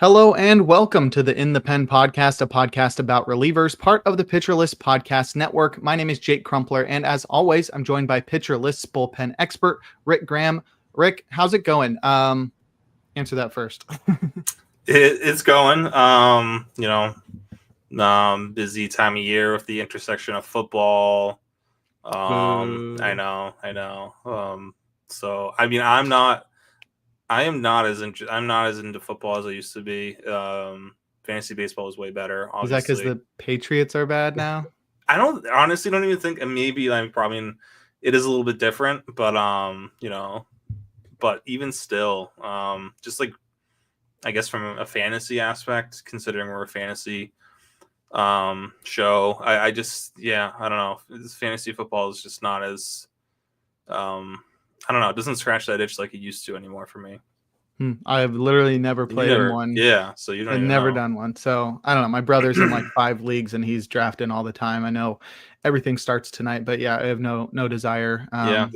Hello and welcome to the In the Pen podcast, a podcast about relievers, part of the Pitcher List Podcast Network. My name is Jake Crumpler, and as always, I'm joined by Pitcher List's bullpen expert, Rick Graham. Rick, how's it going? Answer that first. It's going. Busy time of year with the intersection of football. I know. So I mean, I am not as into football as I used to be. Fantasy baseball is way better. Obviously. Is that because the Patriots are bad now? I don't even think, and maybe it is a little bit different, but but even still, just like I guess from a fantasy aspect, considering we're a fantasy show, I don't know. This fantasy football is just not as I don't know. It doesn't scratch that itch like it used to anymore for me. I've literally never played in one. Yeah, so you don't. I've never done one, so I don't know. My brother's in like 5 leagues, and he's drafting all the time. I know everything starts tonight, but yeah, I have no desire. I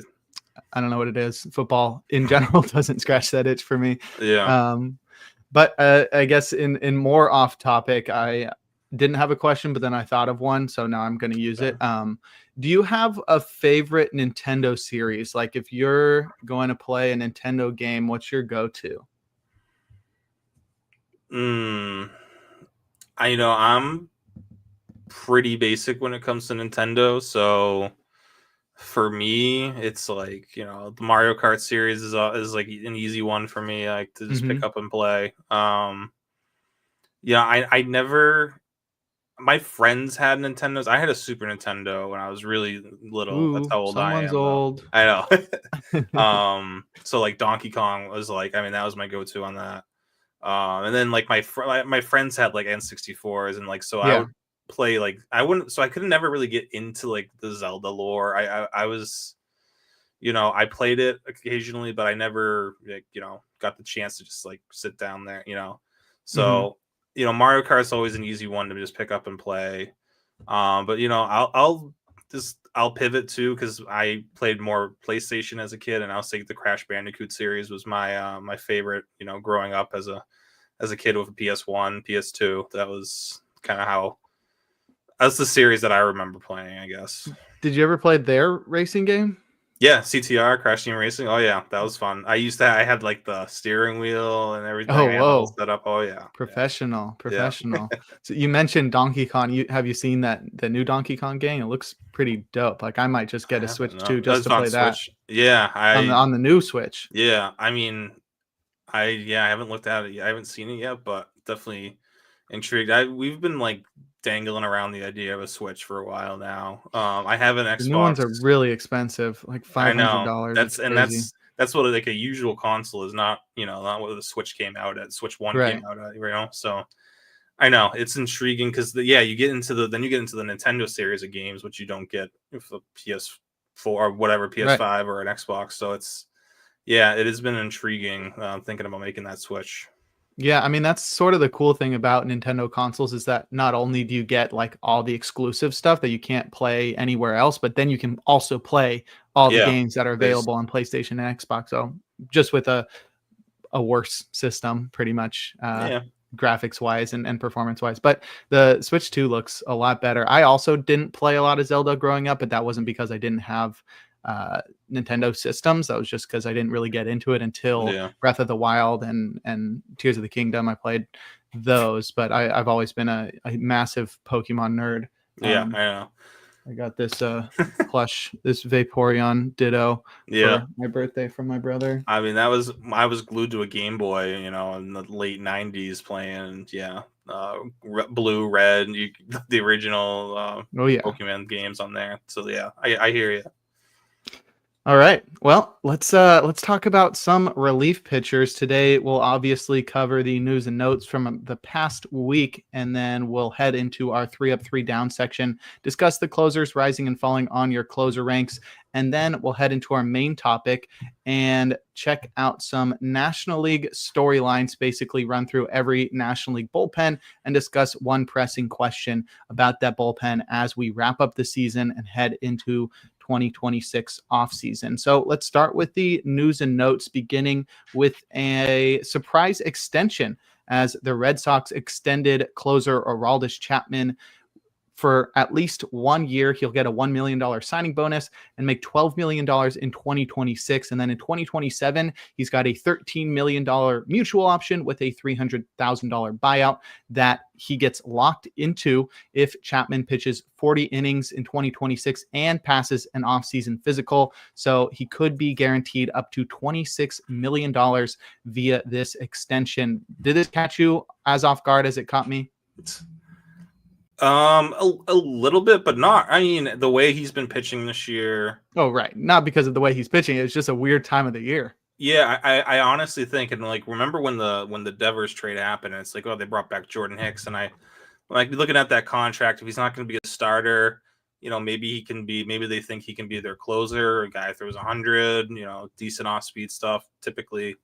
don't know what it is. Football in general doesn't scratch that itch for me. Yeah. But I guess in more off topic, I didn't have a question, but then I thought of one, so now I'm going to use it. Do you have a favorite Nintendo series? Like if you're going to play a Nintendo game, what's your go-to? I'm pretty basic when it comes to Nintendo, so for me, it's like, the Mario Kart series is like an easy one for me, like to just pick up and play. I never. My friends had Nintendos. I had a Super Nintendo when I was really little. Ooh, that's how old I am. Someone's old. I know. So like Donkey Kong was like, that was my go-to on that. And then like my friends had like N64s, and like I would play like I could never really get into like the Zelda lore. I was, I played it occasionally, but I never got the chance to just like sit down there, So Mario Kart's always an easy one to just pick up and play. But I'll pivot too, because I played more PlayStation as a kid, and I'll say the Crash Bandicoot series was my my favorite. Growing up as a kid with a PS1, PS2, that was kind of that's the series that I remember playing, I guess. Did you ever play their racing game? Yeah, CTR, Crash Team Racing. Oh yeah, that was fun. I had like the steering wheel and everything. Oh, whoa. Set up. Oh yeah. Professional. Yeah. So you mentioned Donkey Kong. Have you seen the new Donkey Kong game? It looks pretty dope. Like I might just get a Switch too, just to play that. Switch. Yeah, on the new Switch. Yeah, I haven't looked at it yet. I haven't seen it yet, but definitely intrigued. We've been like dangling around the idea of a Switch for a while now. I have an Xbox. The new ones are really expensive, like $500. That's what like a usual console is, not not what the Switch came out at. Switch 1 came out at, So I know it's intriguing because you get into the Nintendo series of games, which you don't get with a PS4 or whatever, PS5 or an Xbox. So it has been intriguing thinking about making that switch. Yeah, I mean, that's sort of the cool thing about Nintendo consoles is that not only do you get like all the exclusive stuff that you can't play anywhere else, but then you can also play all the games that are available on PlayStation and Xbox. So just with a worse system, pretty much, graphics wise and performance wise. But the Switch 2 looks a lot better. I also didn't play a lot of Zelda growing up, but that wasn't because I didn't have Nintendo systems. That was just because I didn't really get into it until Breath of the Wild and Tears of the Kingdom. I played those, but I've always been a massive Pokemon nerd. I know. I got this plush, this Vaporeon Ditto for my birthday from my brother. I mean, I was glued to a Game Boy, in the late 90s playing, blue, red, the original Pokemon games on there. So I hear you. All right. Well, let's talk about some relief pitchers. Today we'll obviously cover the news and notes from the past week, and then we'll head into our 3 up, 3 down section, discuss the closers rising and falling on your closer ranks, and then we'll head into our main topic and check out some National League storylines, basically run through every National League bullpen and discuss one pressing question about that bullpen as we wrap up the season and head into 2026 offseason. So let's start with the news and notes, beginning with a surprise extension as the Red Sox extended closer Aroldis Chapman for at least 1 year. He'll get a $1 million signing bonus and make $12 million in 2026. And then in 2027, he's got a $13 million mutual option with a $300,000 buyout that he gets locked into if Chapman pitches 40 innings in 2026 and passes an offseason physical. So he could be guaranteed up to $26 million via this extension. Did this catch you as off guard as it caught me? A little bit, but not. I mean, the way he's been pitching this year. Oh, right. Not because of the way he's pitching. It's just a weird time of the year. Yeah, I honestly think, and like, remember when the Devers trade happened, and it's like, oh, they brought back Jordan Hicks, and I like looking at that contract. If he's not going to be a starter, maybe they think he can be their closer, a guy who throws 100, decent off speed stuff typically.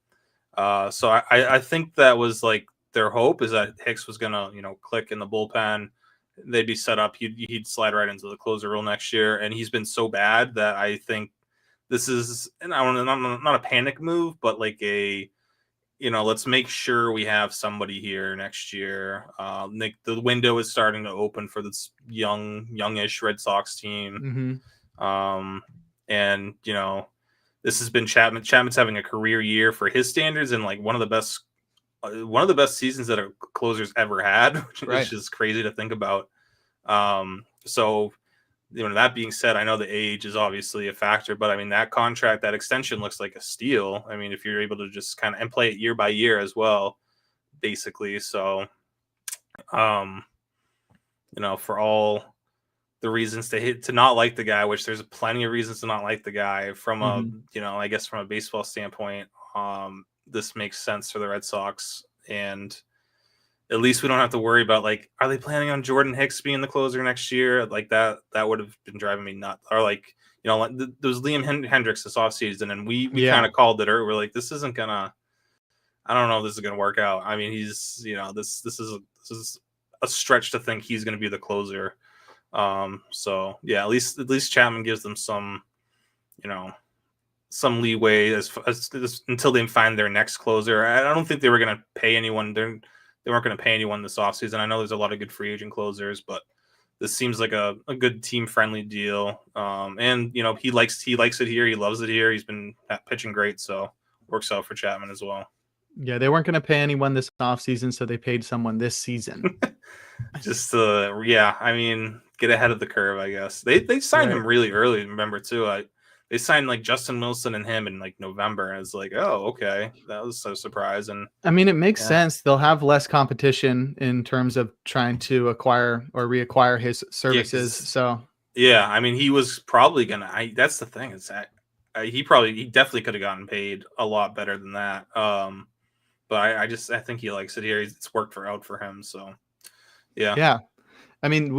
So I think that was like their hope, is that Hicks was gonna click in the bullpen. They'd be set up. He'd slide right into the closer role next year, and he's been so bad that I think this is, and not a panic move, but like let's make sure we have somebody here next year. The window is starting to open for this youngish Red Sox team, and this has been Chapman. Chapman's having a career year for his standards, and like one of the best seasons that a closer's ever had, which is crazy to think about. So, that being said, I know the age is obviously a factor, but I mean, that contract, that extension looks like a steal. I mean, if you're able to just kind of and play it year by year as well, basically. So, for all the reasons to not like the guy, which there's plenty of reasons to not like the guy from I guess from a baseball standpoint, this makes sense for the Red Sox, and at least we don't have to worry about like, are they planning on Jordan Hicks being the closer next year? Like that would have been driving me nuts. Or like, there was Liam Hendricks this offseason, and we kind of called it early. We're like, this isn't gonna. I don't know if this is gonna work out. I mean, he's this is a stretch to think he's gonna be the closer. So yeah, at least Chapman gives them some, some leeway as until they find their next closer. I don't think they were going to pay anyone. They weren't going to pay anyone this offseason. I know there's a lot of good free agent closers, but this seems like a good team friendly deal. And he likes it here. He loves it here. He's been pitching great, so works out for Chapman as well. Yeah, they weren't going to pay anyone this offseason, so they paid someone this season. Just I mean, get ahead of the curve, I guess. They signed him really early. Remember too, they signed like Justin Wilson and him in like November, and it's like, oh, okay, that was so surprising. I mean, it makes sense. They'll have less competition in terms of trying to acquire or reacquire his services. So yeah, I mean, he was probably gonna. That's the thing, is that he definitely could have gotten paid a lot better than that. But I think he likes it here. It's worked out for him. So yeah. Yeah. I mean,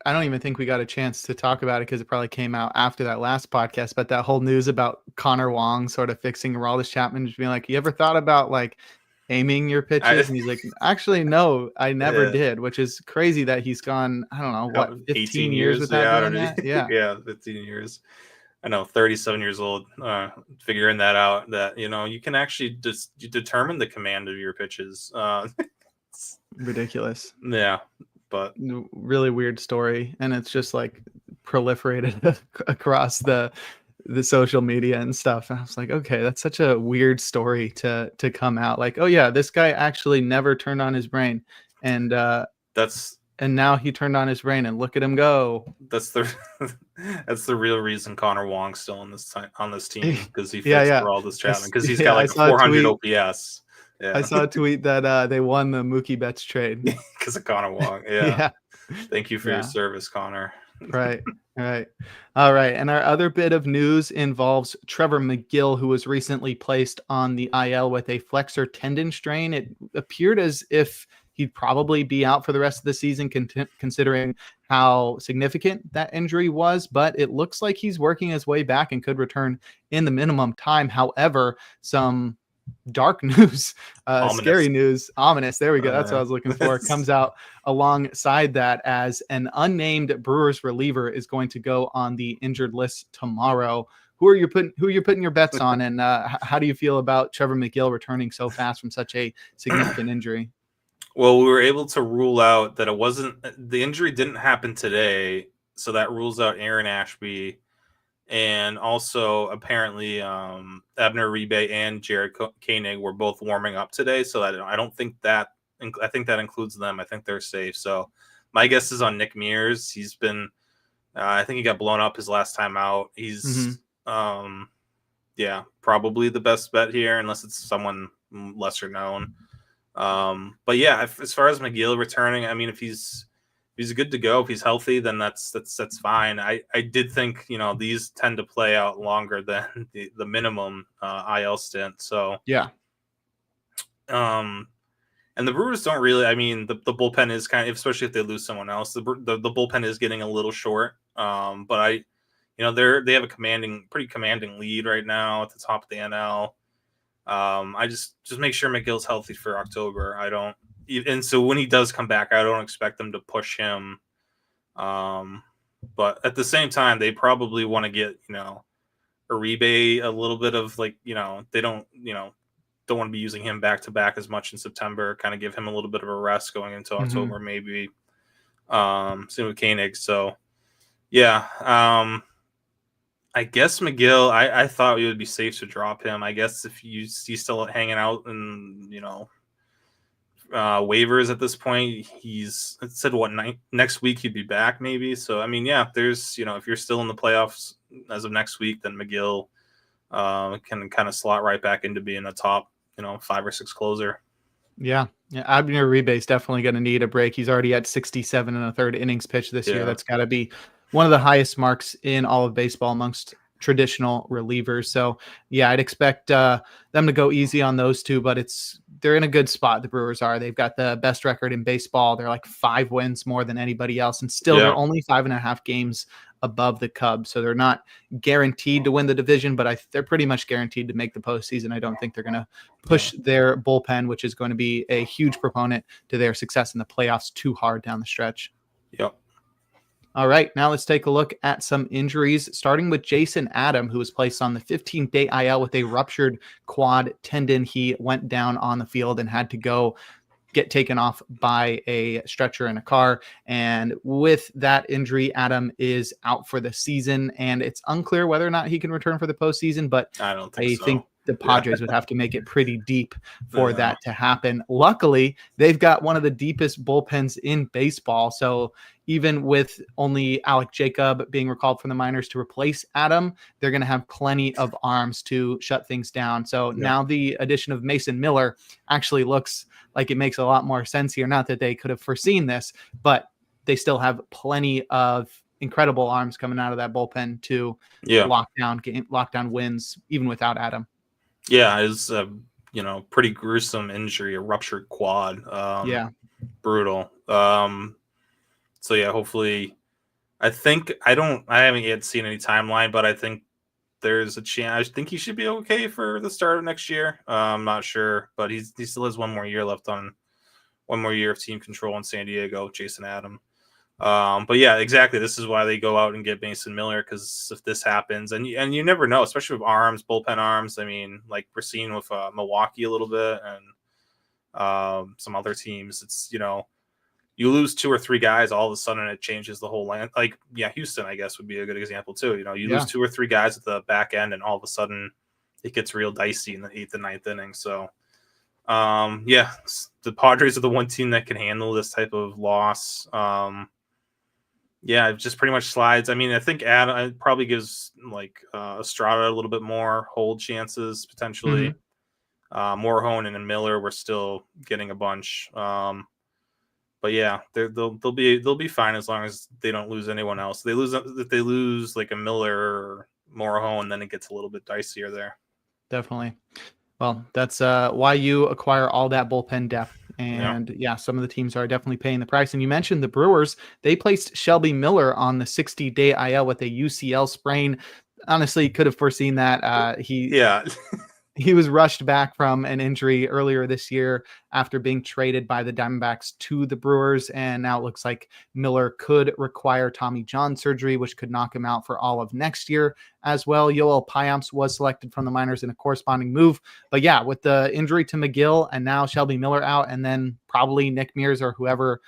I don't even think we got a chance to talk about it because it probably came out after that last podcast, but that whole news about Connor Wong sort of fixing Aroldis Chapman, just being like, you ever thought about like aiming your pitches? And he's like, actually, no, I never did, which is crazy that he's gone, I don't know, 15 years without doing that? Yeah. Yeah, 15 years. I know, 37 years old, figuring that out, that, you can actually just determine the command of your pitches. Ridiculous. Yeah. But really weird story, and it's just like proliferated across the social media and stuff. And I was like, okay, that's such a weird story to come out. Like, oh yeah, this guy actually never turned on his brain, and now he turned on his brain, and look at him go. That's the real reason Connor Wong's still on this team, because he fixed Aroldis Chapman, because he's got like a 400 OPS. Yeah. I saw a tweet that they won the Mookie Betts trade because of Connor Wong. Yeah. Thank you for your service, Connor. Right. All right. And our other bit of news involves Trevor Megill, who was recently placed on the IL with a flexor tendon strain. It appeared as if he'd probably be out for the rest of the season, considering how significant that injury was. But it looks like he's working his way back and could return in the minimum time. However, some dark news, scary news, ominous. There we go. That's what I was looking for. Comes out alongside that, as an unnamed Brewers reliever is going to go on the injured list tomorrow. Who are you putting your bets on, and how do you feel about Trevor Megill returning so fast from such a significant injury? Well, we were able to rule out that the injury didn't happen today, so that rules out Aaron Ashby, and also apparently Abner Uribe and Jared Koenig were both warming up today, so I don't think that I think that includes them. I think they're safe. So my guess is on Nick Mears. He's been I think he got blown up his last time out. He's probably the best bet here, unless it's someone lesser known. But yeah, as far as Megill returning, I mean, if he's good to go, if he's healthy, then that's fine. I did think, these tend to play out longer than the minimum IL stint. So yeah. And the Brewers don't really. I mean, the bullpen is kind of, especially if they lose someone else, the bullpen is getting a little short. But they have a pretty commanding lead right now at the top of the NL. I just make sure Megill's healthy for October. And so when he does come back, I don't expect them to push him. But at the same time, they probably want to get, Uribe a little bit of they don't want to be using him back to back as much in September, kind of give him a little bit of a rest going into October, maybe. Same with Koenig. So yeah. I guess Megill, I thought it would be safe to drop him. I guess if he's still hanging out in, waivers at this point, it said next week he'd be back maybe. So, I mean, yeah, there's, if you're still in the playoffs as of next week, then Megill can kind of slot right back into being a top, 5 or 6 closer. Yeah. Abner Uribe is definitely going to need a break. He's already at 67 and a third innings pitch this year. That's got to be one of the highest marks in all of baseball amongst traditional relievers. So yeah, I'd expect them to go easy on those two, but they're in a good spot. The Brewers are. They've got the best record in baseball. They're like 5 wins more than anybody else, and still they're only 5.5 games above the Cubs. So they're not guaranteed to win the division, but they're pretty much guaranteed to make the postseason. I don't think they're going to push their bullpen, which is going to be a huge proponent to their success in the playoffs, too hard down the stretch. Yep. All right, now let's take a look at some injuries, starting with Jason Adam, who was placed on the 15-day IL with a ruptured quad tendon. He went down on the field and had to get taken off by a stretcher in a car. And with that injury, Adam is out for the season, and it's unclear whether or not he can return for the postseason, but I think the Padres would have to make it pretty deep for that to happen. Luckily, they've got one of the deepest bullpens in baseball. So even with only Alec Jacob being recalled from the minors to replace Adam, they're going to have plenty of arms to shut things down. So now the addition of Mason Miller actually looks like it makes a lot more sense here. Not that they could have foreseen this, but they still have plenty of incredible arms coming out of that bullpen to lock down wins, even without Adam. Yeah, it's a pretty gruesome injury, a ruptured quad. Brutal. So yeah, hopefully, I haven't yet seen any timeline, but I think there's a chance. I think he should be okay for the start of next year. I'm not sure, but he still has one more year left on one more year of team control in San Diego, Jason Adam. But yeah, exactly. This is why they go out and get Mason Miller, because if this happens, and you never know, especially with arms, bullpen arms. I mean, like we're seeing with Milwaukee a little bit, and some other teams. It's you lose 2 or 3 guys, all of a sudden it changes the whole land. Like Houston, I guess would be a good example too. You lose 2 or 3 guys at the back end, and all of a sudden it gets real dicey in the 8th and 9th inning. So the Padres are the one team that can handle this type of loss. It just pretty much slides. I mean, I think Adam probably gives Estrada a little bit more hold chances potentially. Morejon and Miller were still getting a bunch. But yeah, they'll be fine as long as they don't lose anyone else. If they lose like a Miller or Morejon, then it gets a little bit dicier there. Definitely. Well, that's why you acquire all that bullpen depth. And some of the teams are definitely paying the price. And you mentioned the Brewers. They placed Shelby Miller on the 60-day IL with a UCL sprain. Honestly, could have foreseen that. he was rushed back from an injury earlier this year after being traded by the Diamondbacks to the Brewers. And now it looks like Miller could require Tommy John surgery, which could knock him out for all of next year as well. Yoel Payamps was selected from the minors in a corresponding move. But yeah, with the injury to Megill and now Shelby Miller out, and then probably Nick Mears or whoever,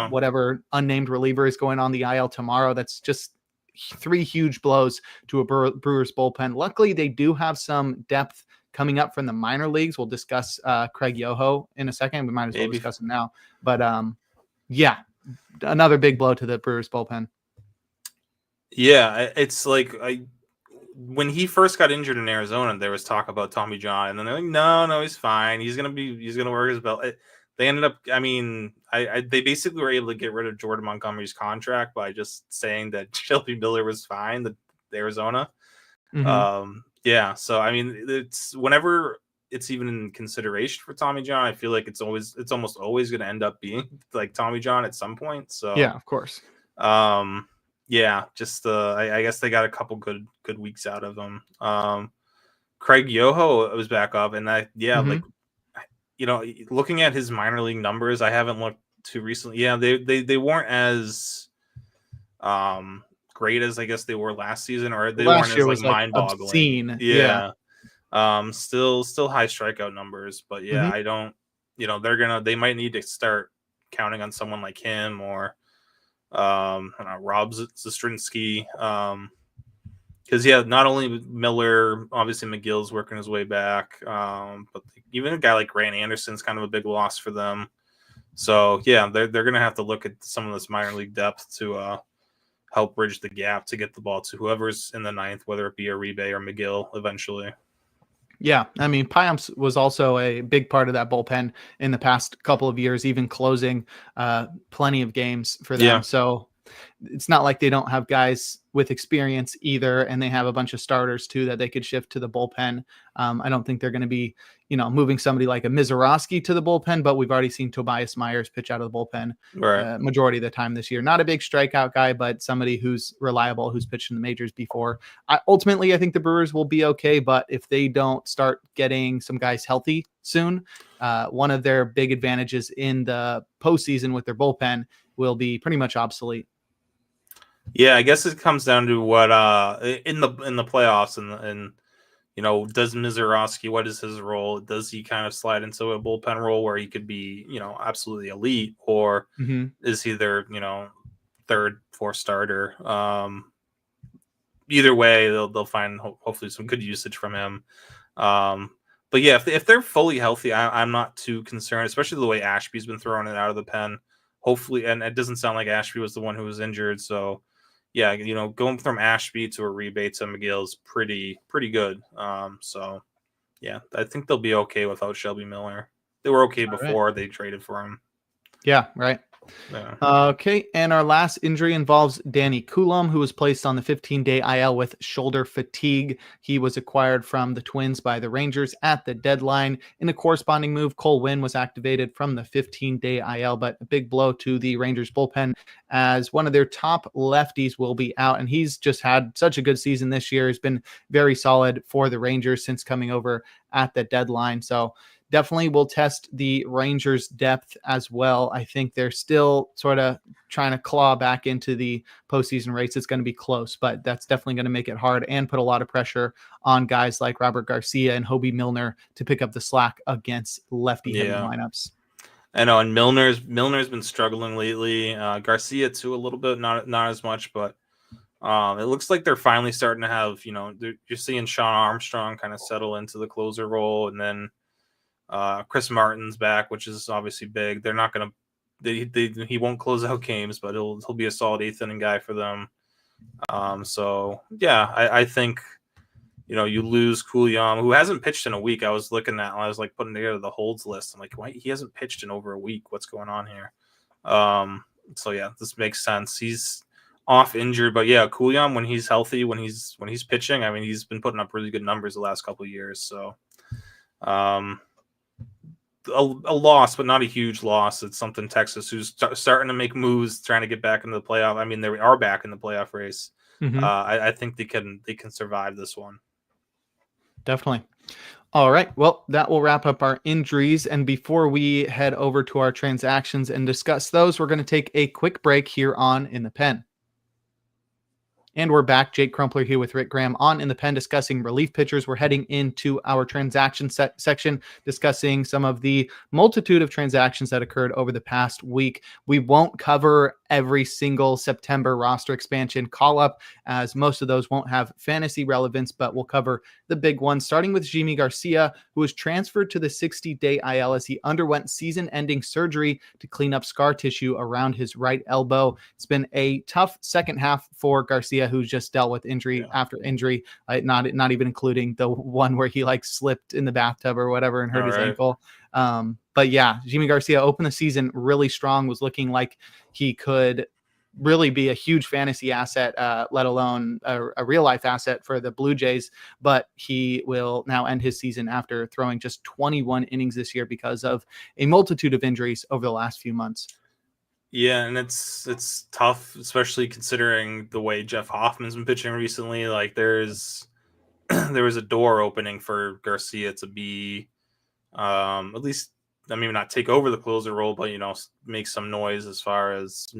whatever unnamed reliever is going on the IL tomorrow, that's just 3 huge blows to a Brewers bullpen. Luckily, they do have some depth coming up from the minor leagues. We'll discuss Craig Yoho in a second. We might as well discuss him now. But yeah, another big blow to the Brewers bullpen. Yeah, it's like when he first got injured in Arizona, there was talk about Tommy John, and then they're like, no, he's fine. He's gonna work his belt. They ended up, they basically were able to get rid of Jordan Montgomery's contract by just saying that Shelby Miller was fine, the Arizona. Mm-hmm. Yeah, so it's whenever it's even in consideration for Tommy John, I feel like it's almost always going to end up being like Tommy John at some point. So yeah, of course. Yeah, just I guess they got a couple good weeks out of him. Craig Yoho was back up, and like looking at his minor league numbers, I haven't looked too recently. Yeah, they weren't as great as I guess they were last season, or they weren't as like mind-boggling. Obscene. Yeah. Still high strikeout numbers, but yeah, I don't. They might need to start counting on someone like him or Rob Zastrinsky. Because not only Miller, obviously Megill's working his way back, but even a guy like Grant Anderson's kind of a big loss for them. So yeah, they're gonna have to look at some of this minor league depth to help bridge the gap to get the ball to whoever's in the ninth, whether it be Uribe or Megill eventually. Yeah, Payamps was also a big part of that bullpen in the past couple of years, even closing plenty of games for them. Yeah. So it's not like they don't have guys with experience either, and they have a bunch of starters too that they could shift to the bullpen. I don't think they're going to be, moving somebody like a Mizorowski to the bullpen, but we've already seen Tobias Myers pitch out of the bullpen majority of the time this year. Not a big strikeout guy, but somebody who's reliable, who's pitched in the majors before. Ultimately, I think the Brewers will be okay, but if they don't start getting some guys healthy soon, one of their big advantages in the postseason with their bullpen will be pretty much obsolete. Yeah, I guess it comes down to what in the playoffs and does Mizorowski, what is his role? Does he kind of slide into a bullpen role where he could be, absolutely elite, or is he their, third, fourth starter? Either way, they'll find hopefully some good usage from him. But yeah, if they're fully healthy, I'm not too concerned, especially the way Ashby's been throwing it out of the pen. Hopefully, and it doesn't sound like Ashby was the one who was injured, so yeah, going from Ashby to Uribe to Megill is pretty good. So yeah, I think they'll be okay without Shelby Miller. They were okay before they traded for him. Yeah, right. Yeah. Okay, and our last injury involves Danny Coulombe, who was placed on the 15-day IL with shoulder fatigue. He was acquired from the Twins by the Rangers at the deadline. In a corresponding move, Cole Winn was activated from the 15-day IL, but a big blow to the Rangers bullpen as one of their top lefties will be out, and he's just had such a good season this year. He's been very solid for the Rangers since coming over at the deadline, so definitely will test the Rangers' depth as well. I think they're still sort of trying to claw back into the postseason race. It's going to be close, but that's definitely going to make it hard and put a lot of pressure on guys like Robert Garcia and Hobie Milner to pick up the slack against lefty-heavy lineups. I know, and Milner's been struggling lately. Garcia too, a little bit, not as much, but it looks like they're finally starting to have, you're seeing Shawn Armstrong kind of settle into the closer role, and then Chris Martin's back, which is obviously big. They're not going to, he won't close out games, but he'll be a solid 8th inning guy for them. So yeah, I think, you lose Coulombe, who hasn't pitched in a week. I was looking at, I was like putting together the holds list. I'm like, why he hasn't pitched in over a week? What's going on here? So yeah, this makes sense. He's off injured, but yeah, Coulombe, when he's healthy, when he's pitching, he's been putting up really good numbers the last couple of years. So, a loss, but not a huge loss. It's something Texas, who's starting to make moves, trying to get back into the playoff. They are back in the playoff race. I think they can survive this one. Definitely. All right. Well, that will wrap up our injuries. And before we head over to our transactions and discuss those, we're going to take a quick break here on In the Pen. And we're back. Jake Crumpler here with Rick Graham on In the Pen discussing relief pitchers. We're heading into our transaction section, discussing some of the multitude of transactions that occurred over the past week. We won't cover every single September roster expansion call up, as most of those won't have fantasy relevance, but we'll cover the big ones, starting with Yimi Garcia, who was transferred to the 60-day IL as he underwent season-ending surgery to clean up scar tissue around his right elbow. It's been a tough second half for Garcia, who's just dealt with injury after injury, not even including the one where he like slipped in the bathtub or whatever and hurt his ankle. But yeah, Yimi Garcia opened the season really strong, was looking like he could really be a huge fantasy asset, let alone a real life asset for the Blue Jays. But he will now end his season after throwing just 21 innings this year because of a multitude of injuries over the last few months. Yeah, and it's tough, especially considering the way Jeff Hoffman's been pitching recently. Like there was a door opening for Garcia to be at least, I mean, not take over the closer role, but make some noise as far as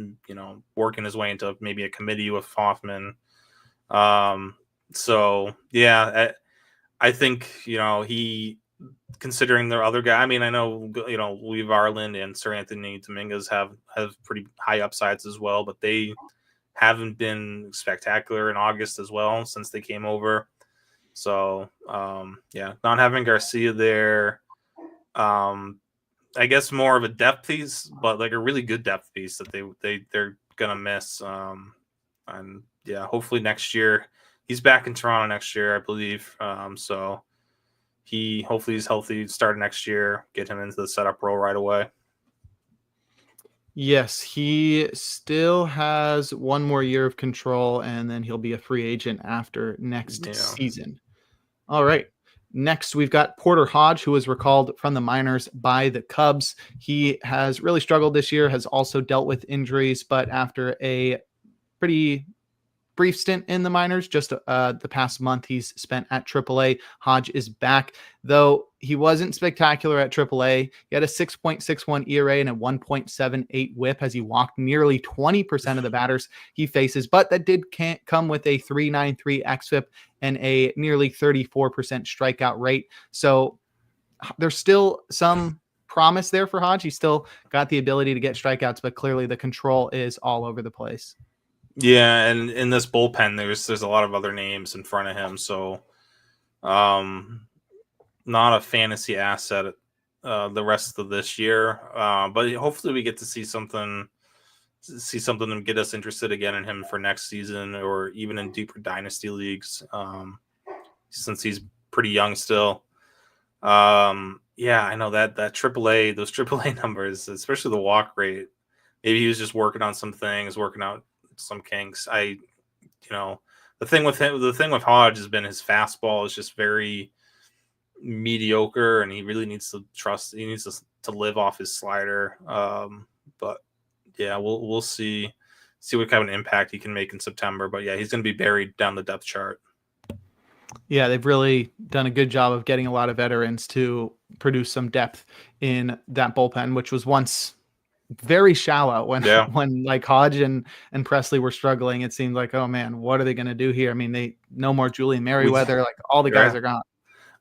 working his way into maybe a committee with Hoffman. So yeah, I think he, considering their other guy. I mean, I know Lee Varland and Sir Anthony Dominguez have pretty high upsides as well, but they haven't been spectacular in August as well since they came over. So yeah, not having Garcia there. I guess more of a depth piece, but like a really good depth piece that they're gonna miss. And yeah, hopefully next year he's back in Toronto next year, I believe. So hopefully he's healthy, start next year, get him into the setup role right away. Yes, he still has one more year of control, and then he'll be a free agent after next season. All right. Next, we've got Porter Hodge, who was recalled from the minors by the Cubs. He has really struggled this year, has also dealt with injuries, but after a pretty brief stint in the minors, just the past month he's spent at AAA. Hodge is back, though he wasn't spectacular at AAA. He had a 6.61 ERA and a 1.78 WHIP as he walked nearly 20% of the batters he faces, but that did come with a 3.93 xFIP and a nearly 34% strikeout rate. So there's still some promise there for Hodge. He's still got the ability to get strikeouts, but clearly the control is all over the place. Yeah, and in this bullpen, there's a lot of other names in front of him, so not a fantasy asset the rest of this year. But hopefully we get to see something and get us interested again in him for next season, or even in deeper dynasty leagues, since he's pretty young still. Yeah, I know that AAA, those AAA numbers, especially the walk rate. Maybe he was just working on some things, working out some kinks. The thing with Hodge has been his fastball is just very mediocre, and he really needs to live off his slider. But yeah, we'll see what kind of an impact he can make in September. But yeah, he's going to be buried down the depth chart. Yeah, they've really done a good job of getting a lot of veterans to produce some depth in that bullpen, which was once very shallow when like Hodge and Presley were struggling. It seemed like, oh man, what are they going to do here? I mean, no more Julian Merriweather, like all the guys are gone.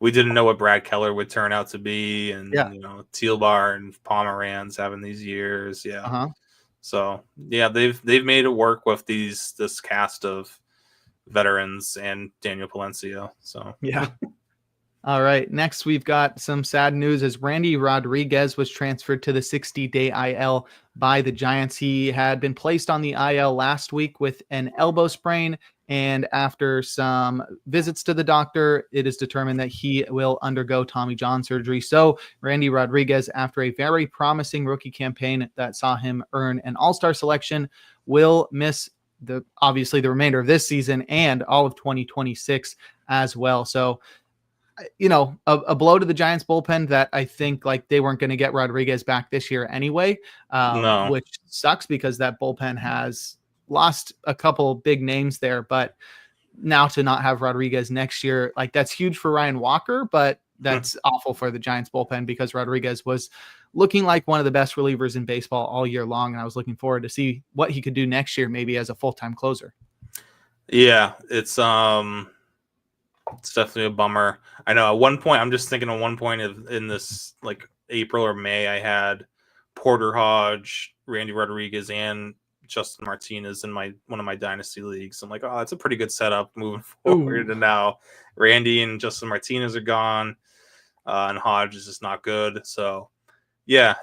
We didn't know what Brad Keller would turn out to be, and Tealbar and Pomeranz having these years. So yeah, they've made it work with this cast of veterans and Daniel Palencia. So yeah. All right. Next, we've got some sad news as Randy Rodriguez was transferred to the 60-day IL by the Giants. He had been placed on the IL last week with an elbow sprain, and after some visits to the doctor, it is determined that he will undergo Tommy John surgery. So Randy Rodriguez, after a very promising rookie campaign that saw him earn an all-star selection, will miss obviously the remainder of this season and all of 2026 as well. So a blow to the Giants bullpen that I think like they weren't going to get Rodriguez back this year anyway, which sucks because that bullpen has lost a couple big names there. But now to not have Rodriguez next year, like that's huge for Ryan Walker, but that's awful for the Giants bullpen because Rodriguez was looking like one of the best relievers in baseball all year long. And I was looking forward to see what he could do next year, maybe as a full-time closer. Yeah, it's definitely a bummer. I know at one point, I'm just thinking at one point in this like April or May, I had Porter Hodge, Randy Rodriguez, and Justin Martinez in one of my dynasty leagues. I'm like, oh, that's a pretty good setup moving forward. Ooh. And now Randy and Justin Martinez are gone, and Hodge is just not good. So yeah,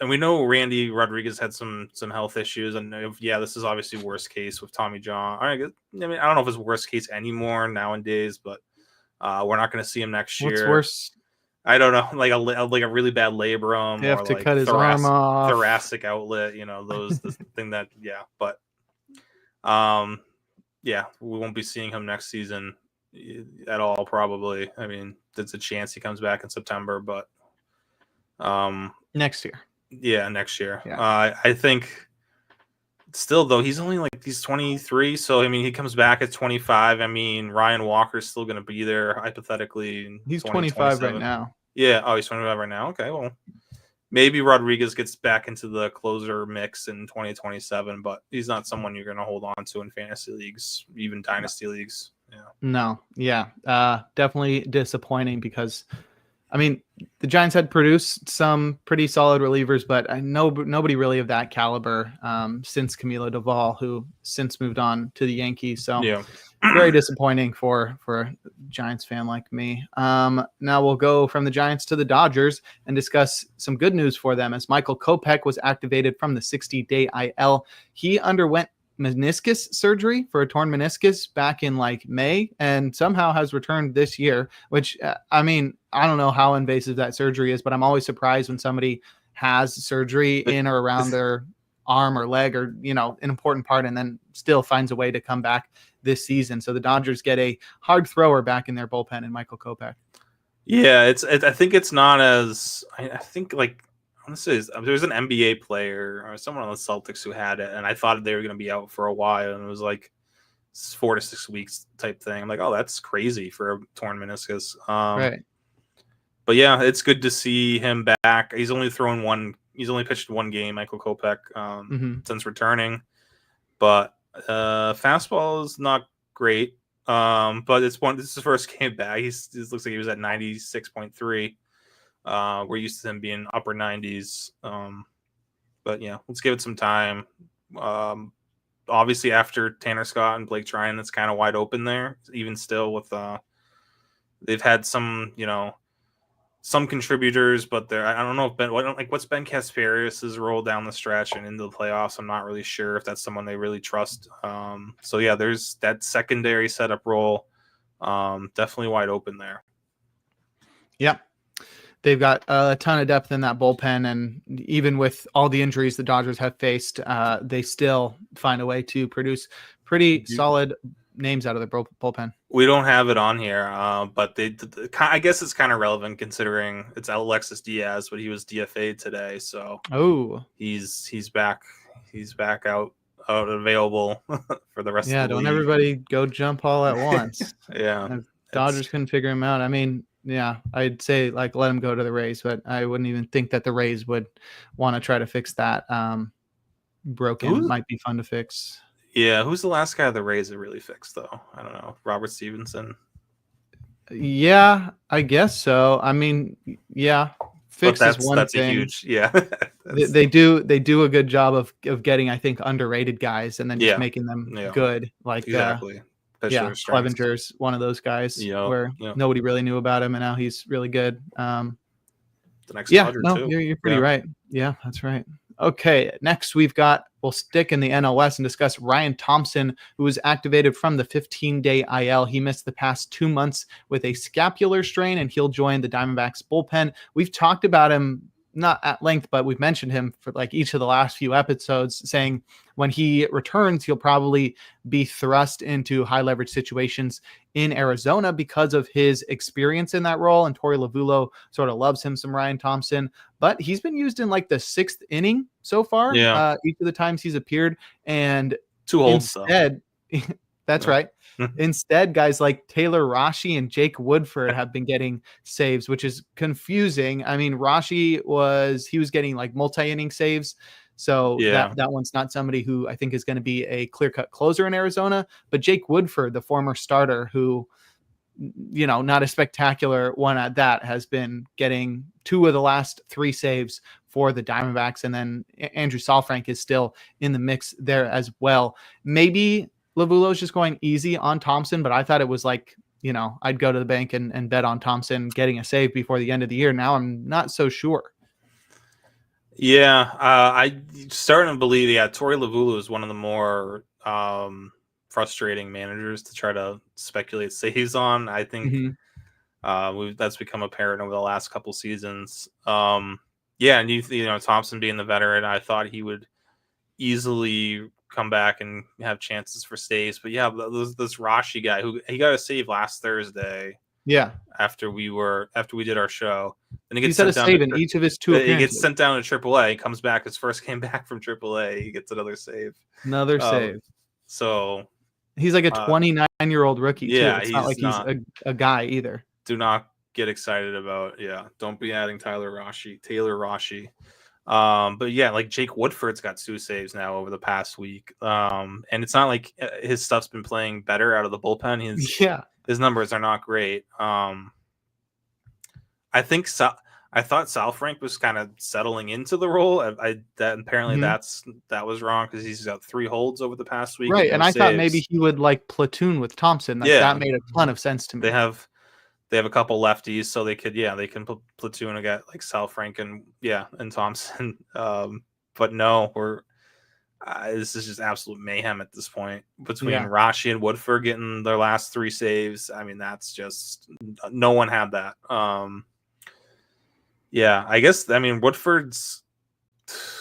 and we know Randy Rodriguez had some health issues, and this is obviously worst case with Tommy John. I don't know if it's worst case anymore nowadays, but we're not going to see him next year. What's worse? I don't know, like a really bad labrum, they have to cut his arm off, thoracic outlet, those the thing that but we won't be seeing him next season at all probably. I mean, there's a chance he comes back in September, but next year. Yeah, next year. Yeah. I think still though he's only he's 23, so I mean he comes back at 25. I mean Ryan Walker's still going to be there hypothetically. He's 25 right now. Yeah. Oh, he's 25 right now. Okay, well maybe Rodriguez gets back into the closer mix in 2027, but he's not someone you're going to hold on to in fantasy leagues, even dynasty leagues. Yeah. No. Yeah. Definitely disappointing because I mean, the Giants had produced some pretty solid relievers, but I know nobody really of that caliber since Camilo Doval, who since moved on to the Yankees. So very disappointing for a Giants fan like me. Now we'll go from the Giants to the Dodgers and discuss some good news for them as Michael Kopech was activated from the 60-day IL. He underwent meniscus surgery for a torn meniscus back in May and somehow has returned this year, which I mean, I don't know how invasive that surgery is, but I'm always surprised when somebody has surgery in or around their arm or leg or, an important part and then still finds a way to come back this season. So the Dodgers get a hard thrower back in their bullpen in Michael Kopech. Yeah, I think it's not as I think honestly, there's an NBA player or someone on the Celtics who had it, and I thought they were going to be out for a while, and it was 4 to 6 weeks type thing. I'm like, oh, that's crazy for a torn meniscus. Right. But yeah, it's good to see him back. He's only pitched one game, Michael Kopech, since returning. But fastball is not great. But this is his first game back. It looks like he was at 96.3. We're used to him being upper 90s. But yeah, let's give it some time. Obviously after Tanner Scott and Blake Tryon, it's kind of wide open there. Even still with they've had some, some contributors, but I don't know if what's Ben Kasperius's role down the stretch and into the playoffs. I'm not really sure if that's someone they really trust. So yeah, there's that secondary setup role. Definitely wide open there. Yep. They've got a ton of depth in that bullpen, and even with all the injuries the Dodgers have faced, they still find a way to produce pretty solid names out of their bullpen. We don't have it on here, but I guess it's kind of relevant considering it's Alexis Diaz, but he was DFA'd today, so he's back. He's back out available for the rest of the league. Yeah, don't everybody go jump all at once. Yeah. Dodgers couldn't figure him out. I mean, yeah, I'd say let him go to the Rays, but I wouldn't even think that the Rays would want to try to fix that. Broken might be fun to fix. Yeah, who's the last guy the Rays that really fixed though? I don't know. Robert Stevenson. Yeah, I guess so. I mean, yeah, fix is one that's thing. A huge, yeah. they do a good job of getting, I think, underrated guys and then just making them good. Exactly. Clevenger's one of those guys where nobody really knew about him, and now he's really good. The next too. You're pretty right. Yeah, that's right. Okay, next we'll stick in the NL West and discuss Ryan Thompson, who was activated from the 15-day IL. He missed the past 2 months with a scapular strain, and he'll join the Diamondbacks bullpen. We've talked about him not at length, but we've mentioned him for each of the last few episodes, saying when he returns, he'll probably be thrust into high leverage situations in Arizona because of his experience in that role. And Torey Lovullo sort of loves him some Ryan Thompson, but he's been used in the 6th inning so far. Each of the times he's appeared, and too old. Instead, That's right. Instead, guys like Taylor Rashi and Jake Woodford have been getting saves, which is confusing. I mean, Rashi was getting like multi-inning saves. So that one's not somebody who I think is going to be a clear-cut closer in Arizona. But Jake Woodford, the former starter who, not a spectacular one at that, has been getting 2 of the last 3 saves for the Diamondbacks. And then Andrew Saalfrank is still in the mix there as well. Maybe Lavulo's just going easy on Thompson, but I thought it was like, I'd go to the bank and bet on Thompson getting a save before the end of the year. Now I'm not so sure. Yeah, I starting to believe, Torey Lovullo is one of the more frustrating managers to try to speculate saves on. I think that's become apparent over the last couple seasons. And Thompson being the veteran, I thought he would easily come back and have chances for saves. But this Rashi guy he got a save last Thursday. Yeah. After we did our show, and he's had a save in each of his 2 appearances. He gets sent down to AAA. He comes back. His first game back from AAA. He gets another save. Save. So he's like a 29-year-old rookie. Yeah, too. It's not like he's a guy either. Do not get excited about. Don't be adding Taylor Rashi. But like Jake Woodford's got 2 saves now over the past week. And it's not like his stuff's been playing better out of the bullpen. His numbers are not great. I thought Saalfrank was kind of settling into the role. That was wrong because he's got 3 holds over the past week. Right, and I thought maybe he would like platoon with Thompson. That made a ton of sense to me. They have a couple lefties, so they can platoon and get like Saalfrank and Thompson. But no, this is just absolute mayhem at this point between Rashi and Woodford getting their last 3 saves. I mean, that's just no one had that. I guess Woodford's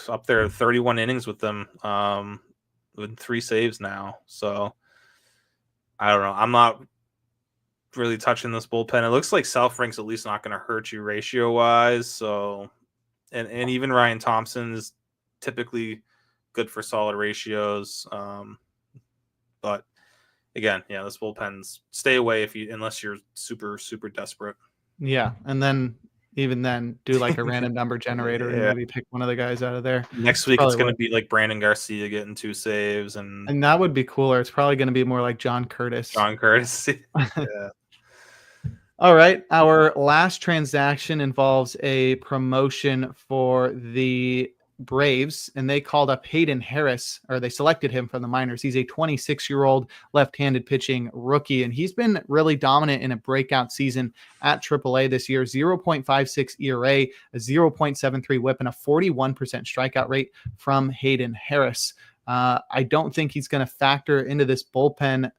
up there 31 innings with them with 3 saves now. So I don't know. I'm not really touching this bullpen. It looks like Saalfrank's at least not going to hurt you ratio wise. So and even Ryan Thompson is typically good for solid ratios. But again, this bullpen's stay away unless you're super, super desperate. Yeah. And then even then do like a random number generator and maybe pick one of the guys out of there. Next week it's going to be like Brandon Garcia getting 2 saves and that would be cooler. It's probably going to be more like John Curtis. Yeah. All right. Our last transaction involves a promotion for the Braves, and they called up Hayden Harris, or they selected him from the minors. He's a 26-year-old left-handed pitching rookie, and he's been really dominant in a breakout season at AAA this year. 0.56 ERA, a 0.73 WHIP, and a 41% strikeout rate from Hayden Harris. I don't think he's going to factor into this bullpen,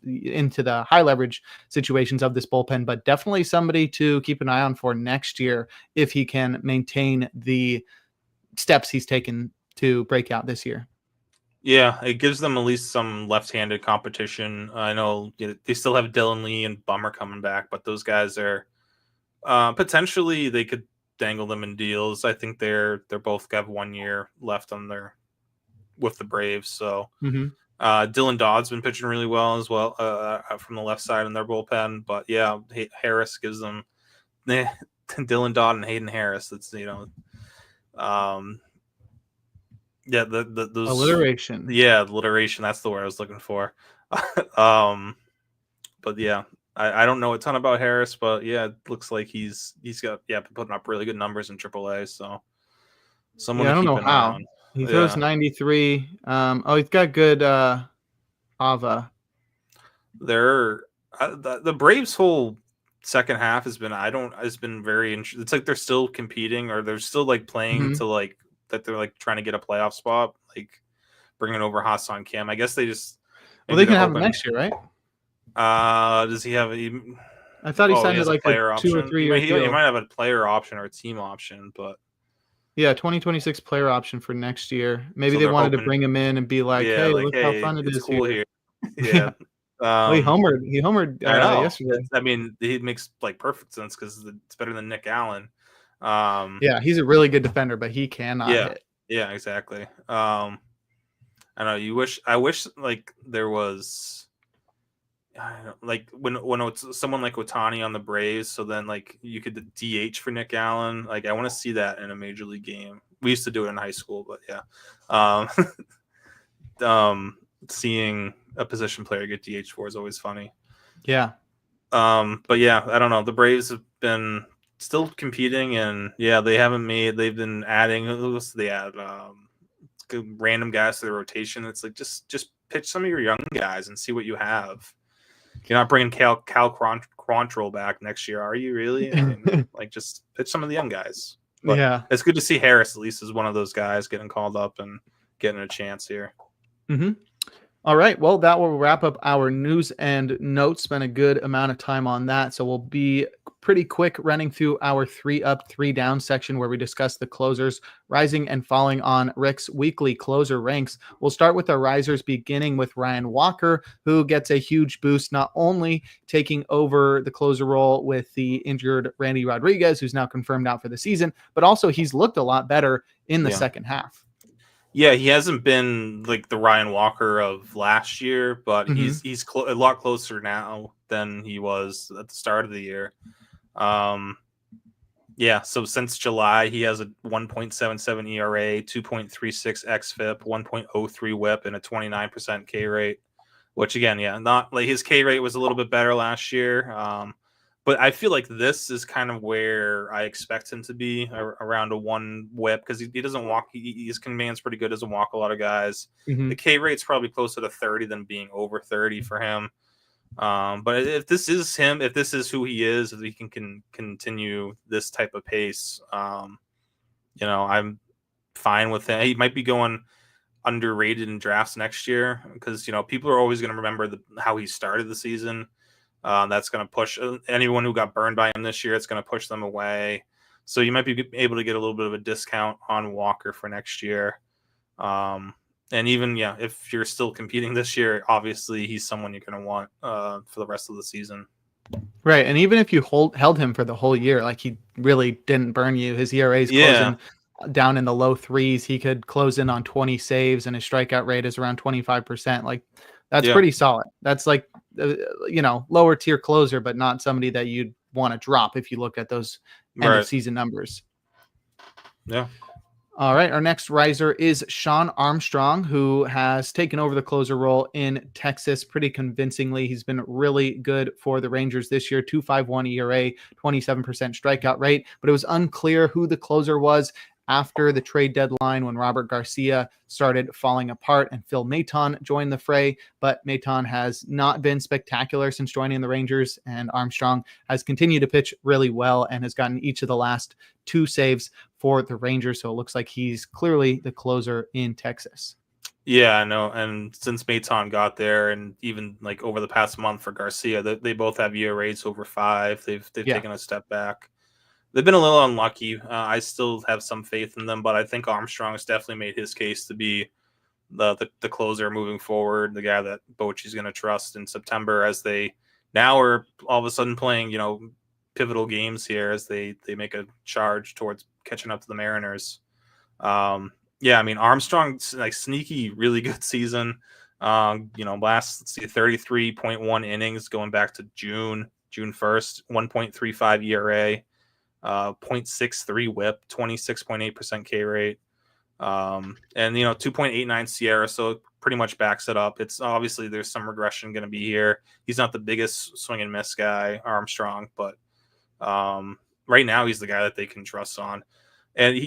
into the high leverage situations of this bullpen, but definitely somebody to keep an eye on for next year if he can maintain the steps he's taken to break out this year. Yeah, it gives them at least some left-handed competition. I know they still have Dylan Lee and Bummer coming back, but those guys are potentially they could dangle them in deals. I think they're both have 1 year left on with the Braves. So Dylan Dodd's been pitching really well as well from the left side in their bullpen. But Harris gives them Dylan Dodd and Hayden Harris. That's those alliteration. Alliteration. That's the word I was looking for. But I don't know a ton about Harris, but it looks like he's got been putting up really good numbers in AAA. So someone I don't know how he throws 93. He's got good Ava. The Braves' whole second half has been very interesting. It's like they're still competing, or they're still like playing to like that they're like trying to get a playoff spot, like bringing over Hassan Kim. I guess they just they can have him next year, right? Does he have I thought he signed like a 2 or 3 year deal. He might have a player option or a team option, but 2026 player option for next year. Maybe they wanted to bring him in and be like, hey, look how fun it is cool here. Yeah. He homered yesterday. I mean, he makes like perfect sense because it's better than Nick Allen. He's a really good defender, but he cannot hit. Yeah, exactly. I know. I wish like there was I don't know, like when it's someone like Ohtani on the Braves, so then like you could DH for Nick Allen. Like I want to see that in a major league game. We used to do it in high school, but yeah. Um, seeing a position player get DH for is always funny. Yeah. But yeah, I don't know. The Braves have been still competing, and yeah, they've been adding. Who else do they add? Random guys to the rotation. It's like just pitch some of your young guys and see what you have. You're not bringing Cal Quantrill back next year, are you? Really? I mean, like just pitch some of the young guys. But yeah, it's good to see Harris at least as one of those guys getting called up and getting a chance here. Mm-hmm. All right. Well, that will wrap up our news and notes. Spent a good amount of time on that. So we'll be pretty quick running through our 3 up, 3 down section where we discuss the closers rising and falling on Rick's weekly closer ranks. We'll start with the risers, beginning with Ryan Walker, who gets a huge boost, not only taking over the closer role with the injured Randy Rodriguez, who's now confirmed out for the season, but also he's looked a lot better in the second half. Yeah, he hasn't been like the Ryan Walker of last year, but he's a lot closer now than he was at the start of the year. Yeah, so since July, he has a 1.77 ERA, 2.36 xFIP, 1.03 WHIP, and a 29% K rate. Which again, yeah, not like his K rate was a little bit better last year. But I feel like this is kind of where I expect him to be, around a 1 WHIP, because he doesn't walk. His command's pretty good, doesn't walk a lot of guys. The K rate's probably closer to 30 than being over 30 for him. But if this is him, if this is who he is, if he can continue this type of pace, I'm fine with it. He might be going underrated in drafts next year because people are always going to remember how he started the season. That's going to push anyone who got burned by him this year. It's going to push them away. So you might be able to get a little bit of a discount on Walker for next year. And even, if you're still competing this year, obviously he's someone you're going to want for the rest of the season. Right. And even if you held him for the whole year, like he really didn't burn you. His ERA is closing down in the low 3s. He could close in on 20 saves and his strikeout rate is around 25%. Like that's pretty solid. That's like, lower tier closer, but not somebody that you'd want to drop if you look at those end of season numbers. Yeah. All right. Our next riser is Shawn Armstrong, who has taken over the closer role in Texas pretty convincingly. He's been really good for the Rangers this year, 2.51 ERA, 27% strikeout rate, but it was unclear who the closer was after the trade deadline when Robert Garcia started falling apart and Phil Maton joined the fray. But Maton has not been spectacular since joining the Rangers, and Armstrong has continued to pitch really well and has gotten each of the last 2 saves for the Rangers. So it looks like he's clearly the closer in Texas. Yeah, I know. And since Maton got there, and even like over the past month for Garcia, they both have ERAs over 5. They've taken a step back. They've been a little unlucky. I still have some faith in them, but I think Armstrong has definitely made his case to be the closer moving forward, the guy that Bochy's going to trust in September, as they now are all of a sudden playing, pivotal games here as they make a charge towards catching up to the Mariners. Armstrong's like sneaky, really good season. Last 33.1 innings going back to June 1st, 1.35 ERA. 0.63 WHIP, 26.8% K rate, and 2.89 Sierra, so it pretty much backs it up. It's obviously there's some regression going to be here. He's not the biggest swing and miss guy, Armstrong, but right now he's the guy that they can trust on. And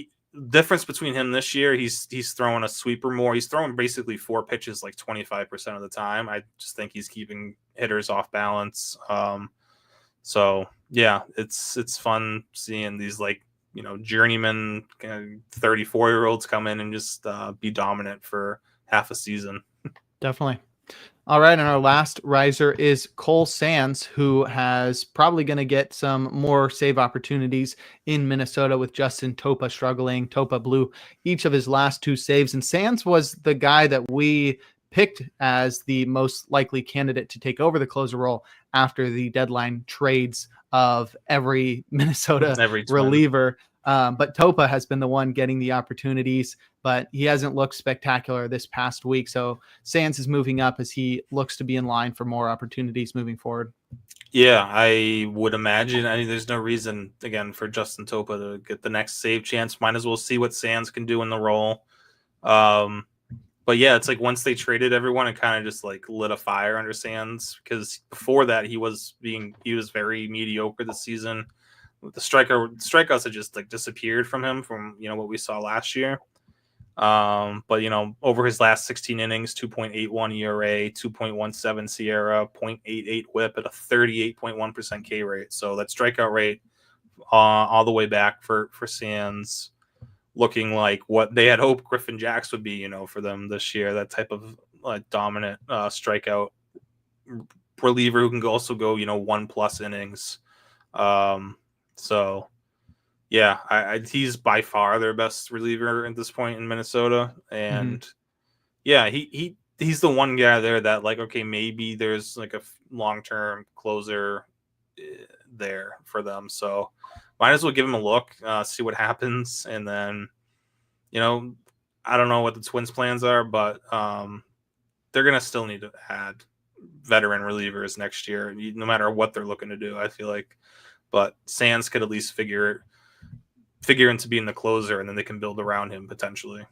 difference between him this year, he's throwing a sweeper more. He's throwing basically 4 pitches like 25% of the time. I just think he's keeping hitters off balance. So yeah, it's fun seeing these journeyman 34-year-olds come in and just be dominant for half a season. Definitely. All right, and our last riser is Cole Sands, who has probably going to get some more save opportunities in Minnesota with Justin Topa struggling. Topa blew each of his last 2 saves, and Sands was the guy that we picked as the most likely candidate to take over the closer role after the deadline trades of every Minnesota reliever But Topa has been the one getting the opportunities, but he hasn't looked spectacular this past week. So Sands is moving up as he looks to be in line for more opportunities moving forward. Yeah, I would imagine. I mean, there's no reason, again, for Justin Topa to get the next save chance. Might as well see what Sands can do in the role. But yeah, it's like once they traded everyone, it kind of just like lit a fire under Sands, because before that he was very mediocre this season. The strikeouts had just like disappeared from him from what we saw last year. But over his last 16 innings, 2.81 ERA, 2.17 Sierra, 0.88 WHIP at a 38.1% K rate. So that strikeout rate all the way back for Sands, looking like what they had hoped Griffin Jacks would be, for them this year. That type of dominant strikeout reliever who can also go 1+ innings. So yeah, he's by far their best reliever at this point in Minnesota, and yeah, he's the one guy there that like, okay, maybe there's like a long-term closer there for them. So might as well give him a look, see what happens, and then I don't know what the Twins' plans are, but they're gonna still need to add veteran relievers next year, no matter what they're looking to do, I feel like. But Sands could at least figure into being the closer, and then they can build around him potentially.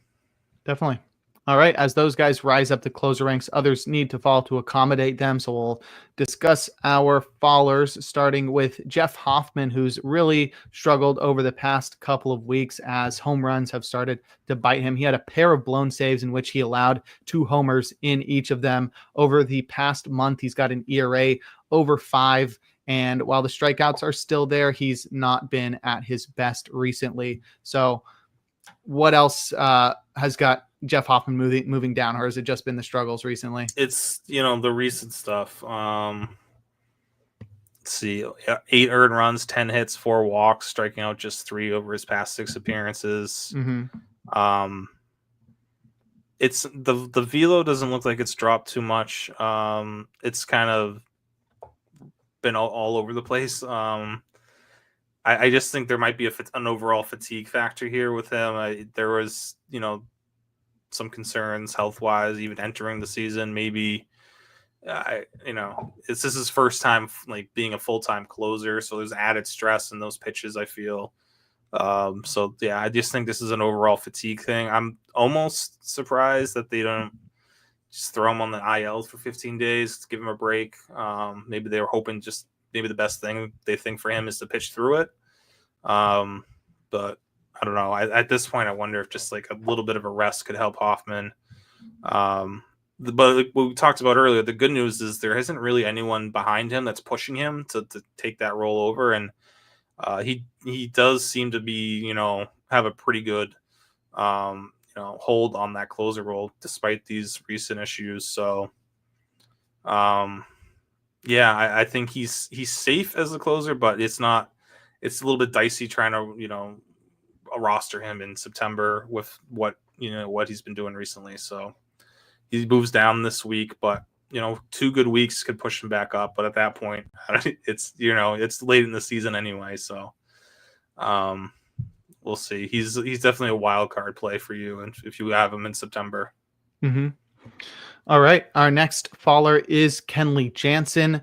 Definitely. All right. As those guys rise up the closer ranks, others need to fall to accommodate them. So we'll discuss our fallers, starting with Jeff Hoffman, who's really struggled over the past couple of weeks as home runs have started to bite him. He had a pair of blown saves in which he allowed 2 homers in each of them. Over the past month, he's got an ERA over 5. And while the strikeouts are still there, he's not been at his best recently. So what else has got Jeff Hoffman moving down, or has it just been the struggles recently? It's, the recent stuff. Let's see, 8 earned runs, 10 hits, 4 walks, striking out just 3 over his past 6 appearances. It's the velo doesn't look like it's dropped too much. It's kind of been all over the place. I just think there might be an overall fatigue factor here with him. There was, some concerns health-wise, even entering the season. Maybe, this is his first time like being a full-time closer, so there's added stress in those pitches, I feel. So yeah, I just think this is an overall fatigue thing. I'm almost surprised that they don't just throw him on the IL for 15 days to give him a break. Maybe they were hoping maybe the best thing they think for him is to pitch through it. But I don't know. At this point, I wonder if just like a little bit of a rest could help Hoffman. But what we talked about earlier, the good news is there isn't really anyone behind him that's pushing him to take that role over. And he does seem to be, have a pretty good, hold on that closer role despite these recent issues. So, yeah, I think he's safe as a closer, but it's a little bit dicey trying to, roster him in September with what he's been doing recently. So he moves down this week, but 2 good weeks could push him back up. But at that point, it's late in the season anyway. So we'll see. He's definitely a wild card play for you, and if you have him in September. All right. Our next faller is Kenley Jansen.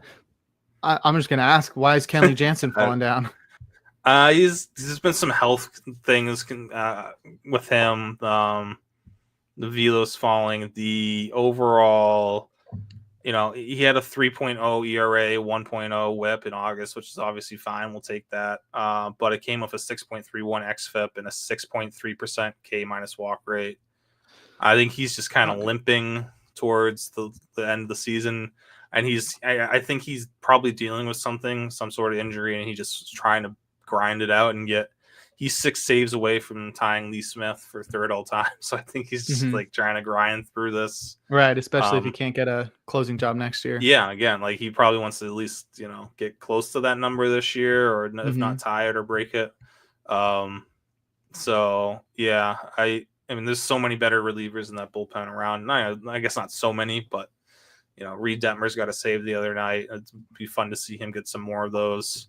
I'm just going to ask, why is Kenley Jansen falling down? There's been some health things with him. The velo's falling. The overall, he had a 3.0 ERA, 1.0 WHIP in August, which is obviously fine. We'll take that. But it came off a 6.31 xFIP and a 6.3% K- walk rate. I think he's just kind of limping towards the end of the season. And I think he's probably dealing with some sort of injury, and he's just trying to grind it out and he's 6 saves away from tying Lee Smith for 3rd all time. So I think he's just like trying to grind through this. Right. Especially if he can't get a closing job next year. Yeah. Again, like he probably wants to at least, get close to that number this year, or if not tie it or break it. So yeah, I mean, there's so many better relievers in that bullpen around. I guess not so many, but Reed Detmer's got a save the other night. It'd be fun to see him get some more of those.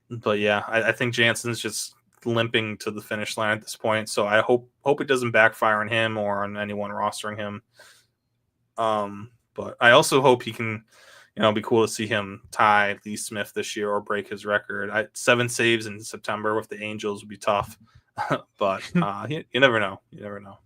But yeah, I think Jansen's just limping to the finish line at this point. So I hope it doesn't backfire on him or on anyone rostering him. But I also hope he can, it'd be cool to see him tie Lee Smith this year or break his record. 7 saves in September with the Angels would be tough, but you never know. You never know.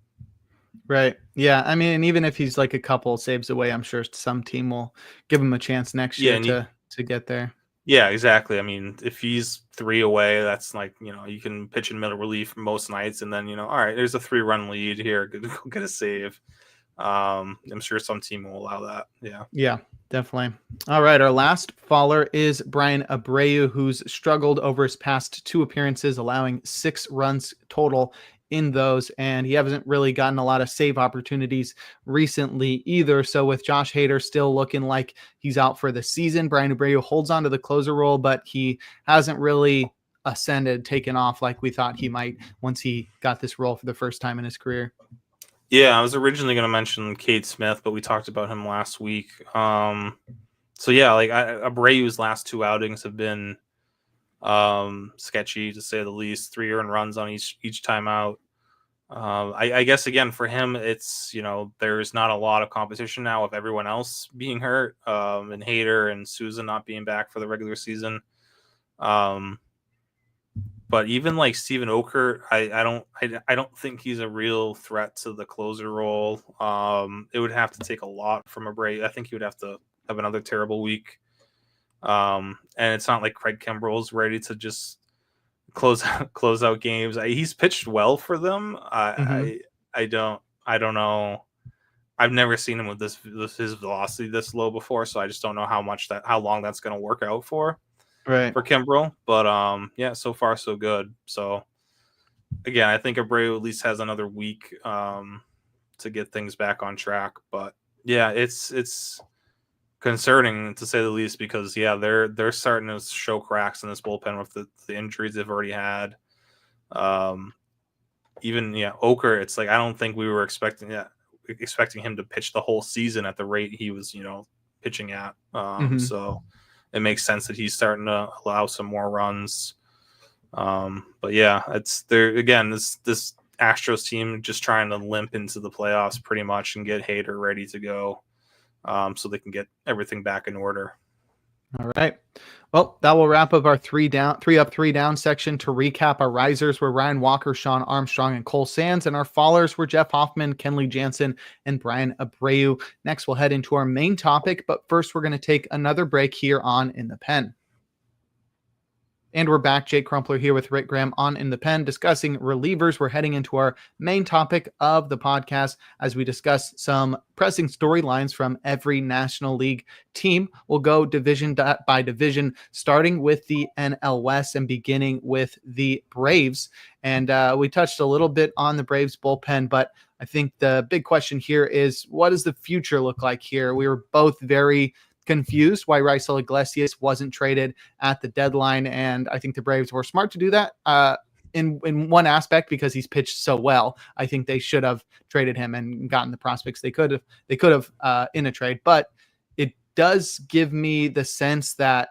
Right. Yeah. I mean, even if he's like a couple saves away, I'm sure some team will give him a chance next year to get there. Yeah, exactly. I mean, if he's 3 away, that's like, you can pitch in middle relief most nights, and then, all right, there's a 3-run lead here. Go get a save. I'm sure some team will allow that. Yeah. Yeah, definitely. All right. Our last faller is Bryan Abreu, who's struggled over his past 2 appearances, allowing 6 runs total in those. And he hasn't really gotten a lot of save opportunities recently either. So with Josh Hader still looking like he's out for the season, Bryan Abreu holds on to the closer role, but he hasn't really taken off like we thought he might once he got this role for the first time in his career. Yeah, I was originally going to mention Cade Smith, but we talked about him last week. So yeah, like Abreu's last 2 outings have been sketchy to say the least. 3 earned runs on each time out. I guess again for him, it's there's not a lot of competition now with everyone else being hurt, and Hader and Souza not being back for the regular season. But even like Steven Okert, I don't think he's a real threat to the closer role. It would have to take a lot from Abreu. I think he would have to have another terrible week. And it's not like Craig Kimbrell's ready to just close out games. He's pitched well for them. I don't know. I've never seen him with his velocity this low before, so I just don't know how long that's going to work out for. Right. For Kimbrell, but yeah, so far so good. So again, I think Abreu at least has another week to get things back on track. But yeah, it's concerning to say the least because they're starting to show cracks in this bullpen with the injuries they've already had. Even Okert, it's like I don't think we were expecting him to pitch the whole season at the rate he was pitching at. So it makes sense that he's starting to allow some more runs. But yeah, it's there again. This Astros team just trying to limp into the playoffs pretty much and get Hader ready to go, so they can get everything back in order. All right. Well, that will wrap up our 3 up, 3 down section. To recap, our risers were Ryan Walker, Shawn Armstrong, and Cole Sands, and our fallers were Jeff Hoffman, Kenley Jansen, and Bryan Abreu. Next, we'll head into our main topic, but first, we're going to take another break here on In the Pen. And we're back. Jake Crumpler here with Rick Graham on In the Pen discussing relievers. We're heading into our main topic of the podcast as we discuss some pressing storylines from every National League team. We'll go division by division, starting with the NL West and beginning with the Braves. And we touched a little bit on the Braves bullpen, but I think the big question here is, what does the future look like here? We were both very confused why Raisel Iglesias wasn't traded at the deadline, and I think the Braves were smart to do that in one aspect because he's pitched so well. I think they should have traded him and gotten the prospects they could have in a trade, but it does give me the sense that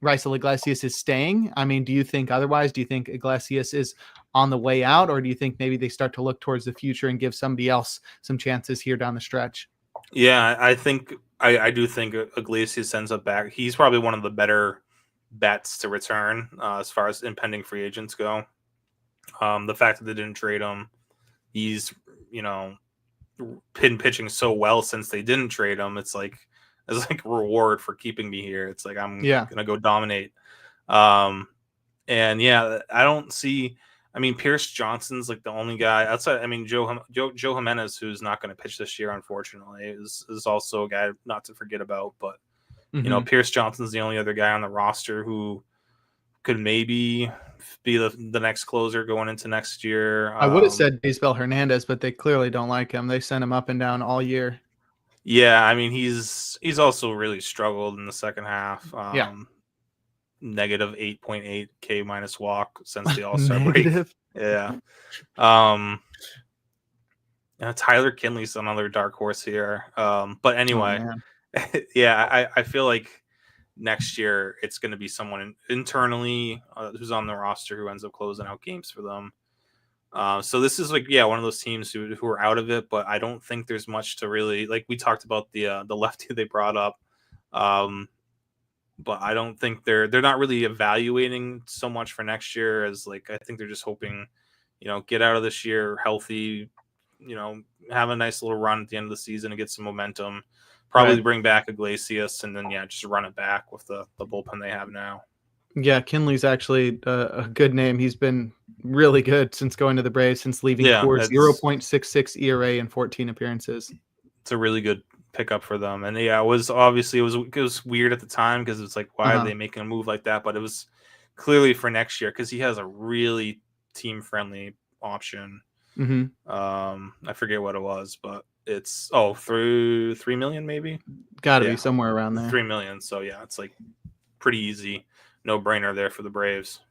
Raisel Iglesias is staying. I mean, do you think otherwise? Do you think Iglesias is on the way out, or do you think maybe they start to look towards the future and give somebody else some chances here down the stretch? Yeah, I think I do think Iglesias ends up back. He's probably one of the better bets to return as far as impending free agents go. The fact that they didn't trade him, he's been pitching so well since they didn't trade him. It's like reward for keeping me here. It's like I'm gonna go dominate. And yeah, I don't see. I mean, Pierce Johnson's like the only guy outside. I mean, Joe Jimenez, who's not going to pitch this year, unfortunately, is also a guy not to forget about. But Pierce Johnson's the only other guy on the roster who could maybe be the next closer going into next year. I would have said Baseball Hernandez, but they clearly don't like him. They sent him up and down all year. Yeah, I mean, he's also really struggled in the second half. Negative 8.8 K minus walk since the All-Star break. Yeah. Tyler Kinley's another dark horse here. But anyway, yeah, I feel like next year it's going to be someone internally who's on the roster who ends up closing out games for them. So this is like, one of those teams who are out of it, but I don't think there's much to really, like we talked about the lefty they brought up. But I don't think they're not really evaluating so much for next year as like, I think they're just hoping, get out of this year healthy, have a nice little run at the end of the season and get some momentum, probably bring back Iglesias and then, just run it back with the bullpen they have now. Yeah, Kenley's actually a good name. He's been really good since going to the Braves, since leaving Coors. 0.66 ERA in 14 appearances. It's a really good pickup for them. And it was weird at the time because it's like, why are they making a move like that? But it was clearly for next year because he has a really team-friendly option. I forget what it was, but it's through 3 million maybe. Got to be somewhere around there. 3 million. So it's like pretty easy, no brainer there for the Braves.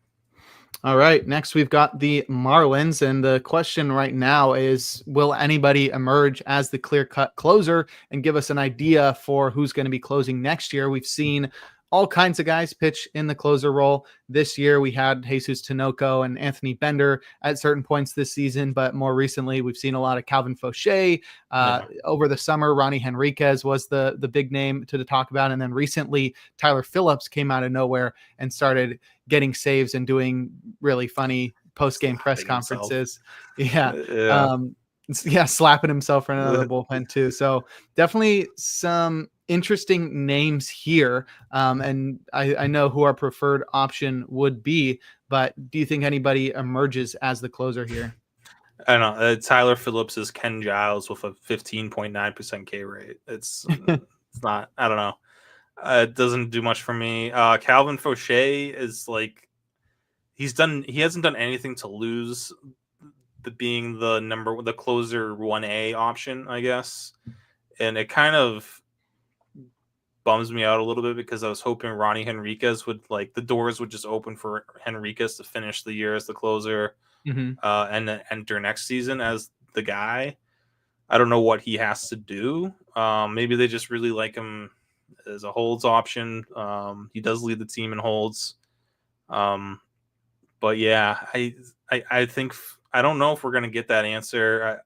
All right, next we've got the Marlins, and the question right now is, will anybody emerge as the clear-cut closer and give us an idea for who's going to be closing next year? We've seen all kinds of guys pitch in the closer role. This year we had Jesus Tinoco and Anthony Bender at certain points this season, but more recently we've seen a lot of Calvin Fauché. Over the summer, Ronnie Henriquez was the big name to talk about. And then recently Tyler Phillips came out of nowhere and started getting saves and doing really funny post-game press conferences. Slapping himself in another bullpen too. So definitely some interesting names here. And I know who our preferred option would be, but do you think anybody emerges as the closer here? I don't know. Tyler Phillips is Ken Giles with a 15.9% K rate. It's not, I don't know. It doesn't do much for me. Calvin Fauché is like, he hasn't done anything to lose being the closer 1A option, I guess. And it kind of bums me out a little bit because I was hoping Ronnie Henriquez the doors would just open for Henriquez to finish the year as the closer and then enter next season as the guy. I don't know what he has to do. Maybe they just really like him as a holds option. He does lead the team in holds. But I think I don't know if we're going to get that answer.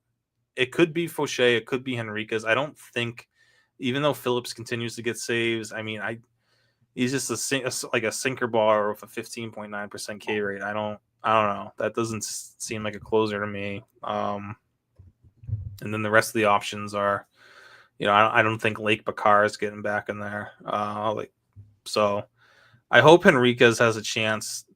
It could be Fauché. It could be Henriquez. I don't think, even though Phillips continues to get saves, I mean, he's just like a sinker baller with a 15.9% K rate. I don't know. That doesn't seem like a closer to me. And then the rest of the options are, I don't think Lake Bakar is getting back in there. So I hope Henriquez has a chance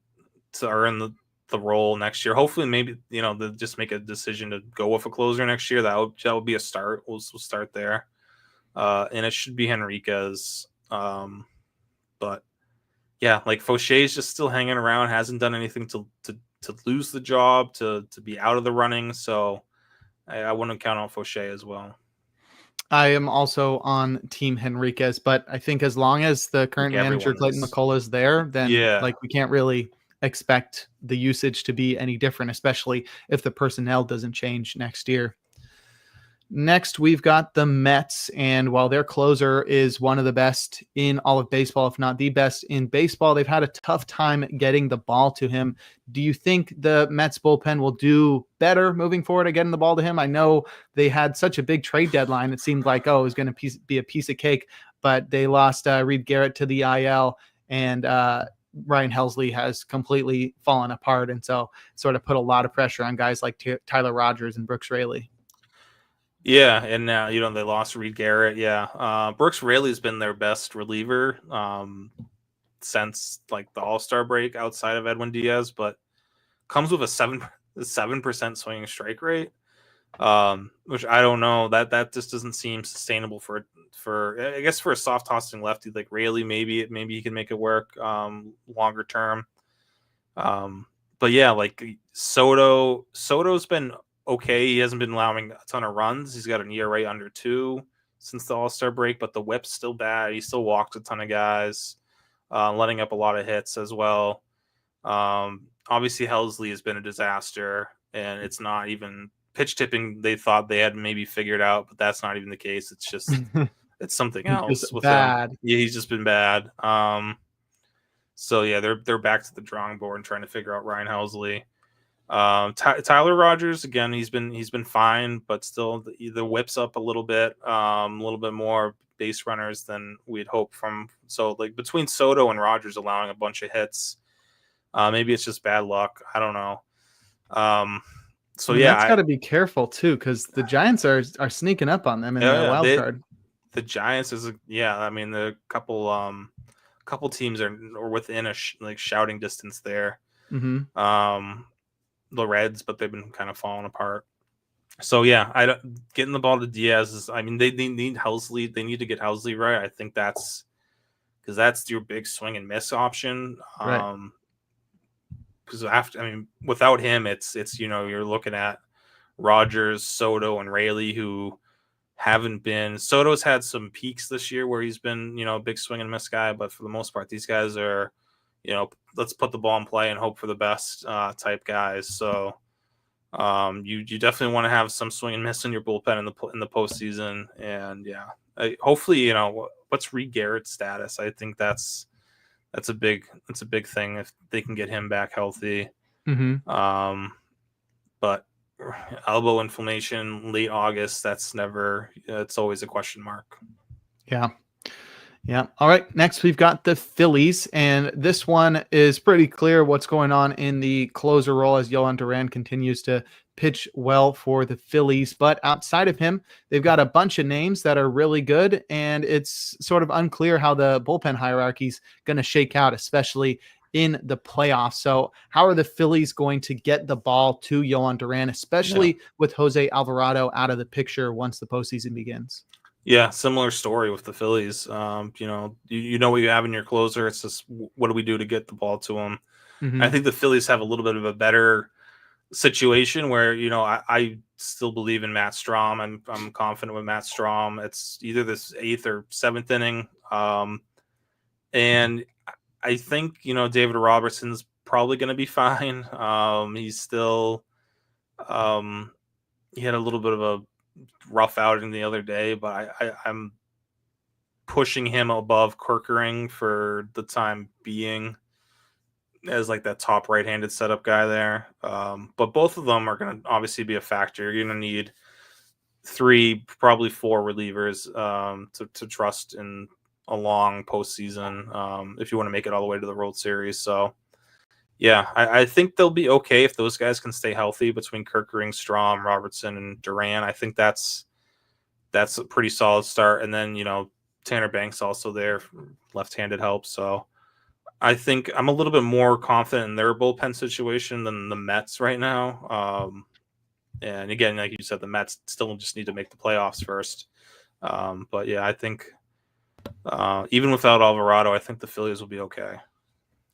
to earn the role next year. Hopefully, maybe they'll just make a decision to go with a closer next year. That would be a start. We'll start there, and it should be Henriquez. But like Fauché is just still hanging around. Hasn't done anything to lose the job, to be out of the running. So I wouldn't count on Fauché as well. I am also on Team Henriquez, but I think as long as the current manager Clayton McCullough is there, then we can't really expect the usage to be any different, especially if the personnel doesn't change next year. Next, we've got the Mets, and while their closer is one of the best in all of baseball, if not the best in baseball, they've had a tough time getting the ball to him. Do you think the Mets bullpen will do better moving forward at getting the ball to him? I know they had such a big trade deadline. It seemed like, it was going to be a piece of cake, but they lost Reed Garrett to the IL, and Ryan Helsley has completely fallen apart. And so sort of put a lot of pressure on guys like Tyler Rogers and Brooks Raley. Yeah, and now they lost Reed Garrett. Yeah, Brooks Raley's been their best reliever since like the All-Star break, outside of Edwin Diaz, but comes with a 7% swinging strike rate, which I don't know. That just doesn't seem sustainable for I guess for a soft tossing lefty like Raley. Maybe he can make it work longer term. But like Soto's been okay. He hasn't been allowing a ton of runs. He's got an ERA under 2 since the All-Star break, but the whip's still bad. He still walks a ton of guys, letting up a lot of hits as well. Obviously, Helsley has been a disaster, and it's not even pitch tipping. They thought they had maybe figured out, but that's not even the case. It's just it's something He's else just with him. bad. Yeah, he's just been bad. So yeah, they're back to the drawing board and trying to figure out Ryan Helsley. Tyler Rogers, again, he's been fine, but still the whips up a little bit more base runners than we'd hope from. So like between Soto and Rogers allowing a bunch of hits, maybe it's just bad luck. I don't know. So yeah, that's got to be careful too, because the Giants are sneaking up on them in the wild card. The Giants I mean, the couple teams are within a shouting distance there. Mm-hmm. The Reds, but they've been kind of falling apart. So yeah, getting the ball to Diaz is. I mean, they need Helsley. They need to get Helsley right. I think that's because that's your big swing and miss option. Right. Because without him, it's you're looking at Rogers, Soto, and Raley, who haven't been. Soto's had some peaks this year where he's been a big swing and miss guy, but for the most part, these guys are let's put the ball in play and hope for the best type guys. So you definitely want to have some swing and miss in your bullpen in the postseason, and hopefully what's Reed Garrett's status. I think that's a big thing if they can get him back healthy. Mm-hmm. But elbow inflammation late August, it's always a question mark. Yeah. All right. Next, we've got the Phillies, and this one is pretty clear what's going on in the closer role as Yohan Duran continues to pitch well for the Phillies. But outside of him, they've got a bunch of names that are really good, and it's sort of unclear how the bullpen hierarchy is going to shake out, especially in the playoffs. So how are the Phillies going to get the ball to Yohan Duran, especially with Jose Alvarado out of the picture once the postseason begins? Yeah, similar story with the Phillies. You know what you have in your closer. It's just what do we do to get the ball to him? Mm-hmm. I think the Phillies have a little bit of a better situation where I still believe in Matt Strahm. I'm confident with Matt Strahm. It's either this 8th or 7th inning, and I think David Robertson's probably going to be fine. He's still he had a little bit of a rough outing the other day, but I'm pushing him above Kerkering for the time being as like that top right-handed setup guy there. But both of them are going to obviously be a factor. You're going to need 3, probably 4 relievers to trust in a long postseason if you want to make it all the way to the World Series. So yeah, I think they'll be okay if those guys can stay healthy between Kerkering, Strahm, Robertson, and Duran. I think that's a pretty solid start. And then, Tanner Banks also there, left-handed help. So I think I'm a little bit more confident in their bullpen situation than the Mets right now. And again, like you said, the Mets still just need to make the playoffs first. But yeah, I think even without Alvarado, I think the Phillies will be okay.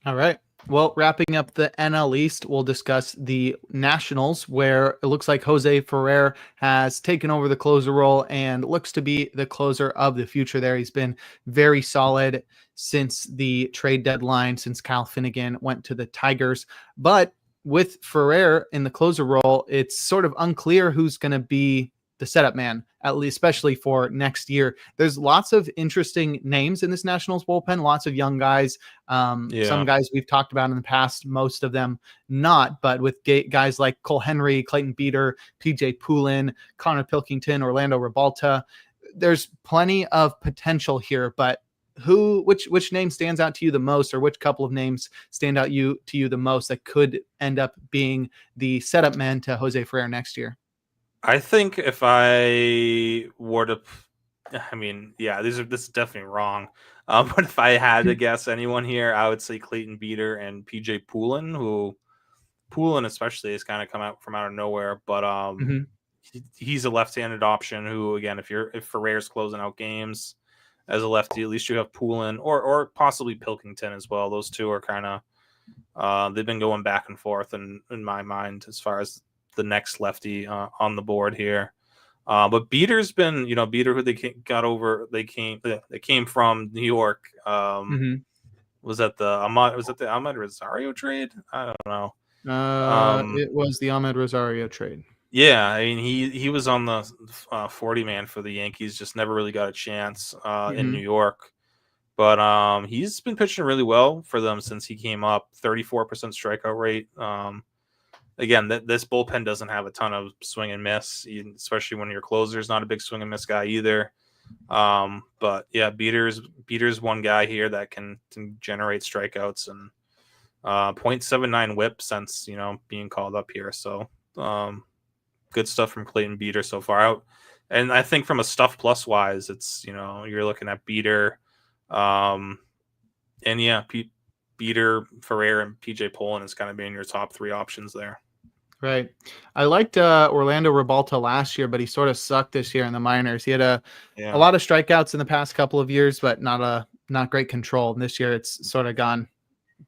All right. Well, wrapping up the NL East, we'll discuss the Nationals, where it looks like Jose Ferrer has taken over the closer role and looks to be the closer of the future there. He's been very solid since the trade deadline, since Kyle Finnegan went to the Tigers. But with Ferrer in the closer role, it's sort of unclear who's going to be the setup man, at least, especially for next year. There's lots of interesting names in this Nationals bullpen, lots of young guys. Some guys we've talked about in the past, most of them not, but with guys like Cole Henry, Clayton Beeter, PJ Poulin, Connor Pilkington, Orlando Ribalta, there's plenty of potential here, but which name stands out to you the most, or which couple of names stand out to you the most that could end up being the setup man to Jose Ferrer next year? I think if I were to, this is definitely wrong. But if I had to guess anyone here, I would say Clayton Beeter and PJ Poulin, who Poulin especially has kind of come out from out of nowhere. But he's a left-handed option who, again, if Ferrer's closing out games as a lefty, at least you have Poulin or possibly Pilkington as well. Those two are kind of they've been going back and forth in my mind as far as the next lefty on the board here. But Beater's been, Beater, who they came from New York. Was that the Ahmed Rosario trade? I don't know. It was the Ahmed Rosario trade. Yeah, I mean he was on the 40 man for the Yankees, just never really got a chance in New York. But he's been pitching really well for them since he came up. 34% strikeout rate. Again, this bullpen doesn't have a ton of swing and miss, especially when your closer is not a big swing and miss guy either. But yeah, Beater's one guy here that can generate strikeouts and 0.79 WHIP since being called up here. So good stuff from Clayton Beater so far out. And I think from a stuff plus wise, it's you're looking at Beater, and yeah, Beater, Ferrer, and PJ Poland is kind of being your top three options there. Right. I liked Orlando Rebalta last year, but he sort of sucked this year in the minors. He had a lot of strikeouts in the past couple of years, but not great control. And this year it's sort of gone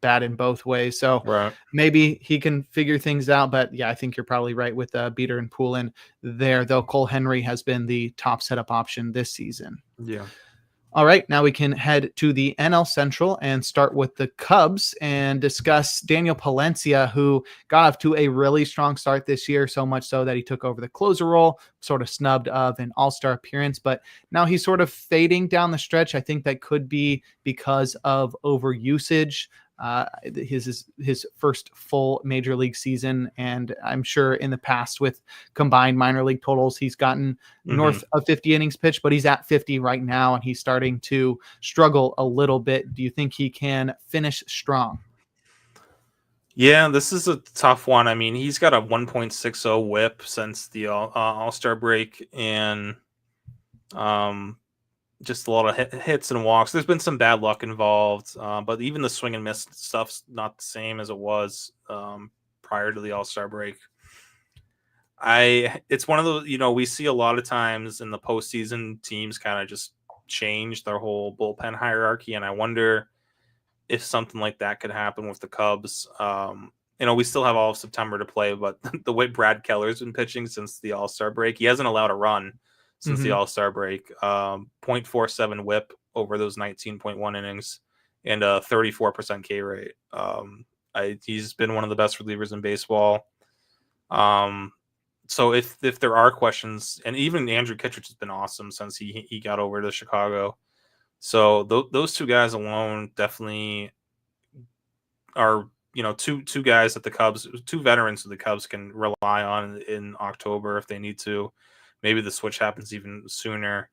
bad in both ways. So maybe he can figure things out. But yeah, I think you're probably right with Beater and Poulin there, though Cole Henry has been the top setup option this season. Yeah. All right, now we can head to the NL Central and start with the Cubs and discuss Daniel Palencia, who got off to a really strong start this year, so much so that he took over the closer role, sort of snubbed of an all-star appearance, but now he's sort of fading down the stretch. I think that could be because of overusage. His first full major league season, and I'm sure in the past with combined minor league totals he's gotten north of 50 innings pitched, but he's at 50 right now and he's starting to struggle a little bit. Do you think he can finish strong? Yeah, this is a tough one. I mean, he's got a 1.60 WHIP since the All-Star break, and just a lot of hits and walks. There's been some bad luck involved, but even the swing and miss stuff's not the same as it was prior to the All-Star break. It's one of those, we see a lot of times in the postseason teams kind of just change their whole bullpen hierarchy, and I wonder if something like that could happen with the Cubs. We still have all of September to play, but the way Brad Keller's been pitching since the All-Star break, he hasn't allowed a run since the All-Star break. 0.47 WHIP over those 19.1 innings and a 34% K rate. He's been one of the best relievers in baseball. So if there are questions, and even Andrew Kittredge has been awesome since he got over to Chicago. So those two guys alone definitely are, two guys that the Cubs, two veterans that the Cubs can rely on in October if they need to. Maybe the switch happens even sooner.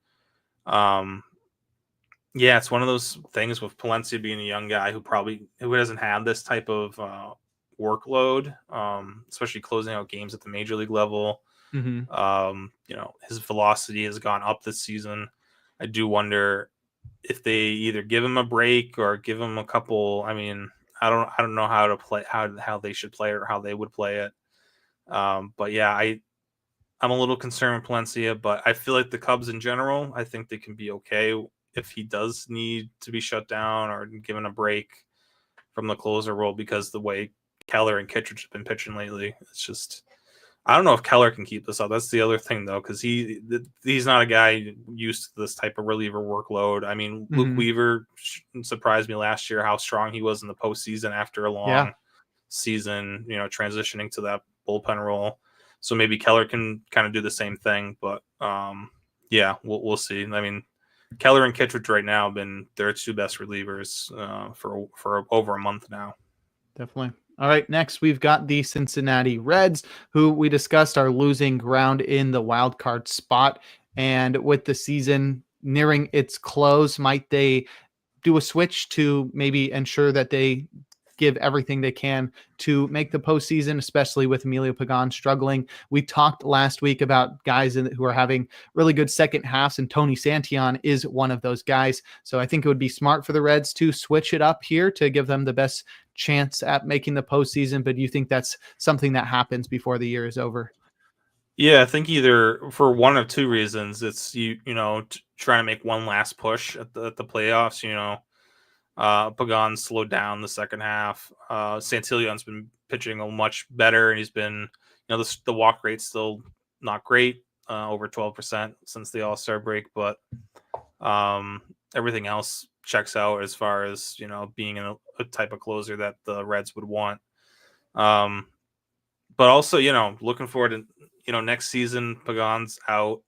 Yeah, it's one of those things with Palencia being a young guy who hasn't had this type of workload, especially closing out games at the major league level. His velocity has gone up this season. I do wonder if they either give him a break or give him a couple. I mean, I don't know how to play, how they should play it or how they would play it. But yeah, I'm a little concerned with Palencia, but I feel like the Cubs in general, I think they can be okay if he does need to be shut down or given a break from the closer role, because the way Keller and Kittredge have been pitching lately, it's just, I don't know if Keller can keep this up. That's the other thing, though, because he's not a guy used to this type of reliever workload. I mean, Luke Weaver surprised me last year how strong he was in the postseason after a long season, transitioning to that bullpen role. So maybe Keller can kind of do the same thing, but yeah, we'll see. I mean, Keller and Kittredge right now have been their two best relievers for over a month now. Definitely. All right, next we've got the Cincinnati Reds, who we discussed are losing ground in the wild card spot. And with the season nearing its close, might they do a switch to maybe ensure that they give everything they can to make the postseason, especially with Emilio Pagan struggling? We talked last week about guys who are having really good second halves, and Tony Santillan is one of those guys. So I think it would be smart for the Reds to switch it up here to give them the best chance at making the postseason. But do you think that's something that happens before the year is over? Yeah, I think either for one of two reasons. It's trying to make one last push at the playoffs. Pagan slowed down the second half. Santillan's been pitching much better, and he's been, the walk rate's still not great, over 12% since the All-Star break, but everything else checks out as far as being a type of closer that the Reds would want. But also, looking forward to next season Pagan's out.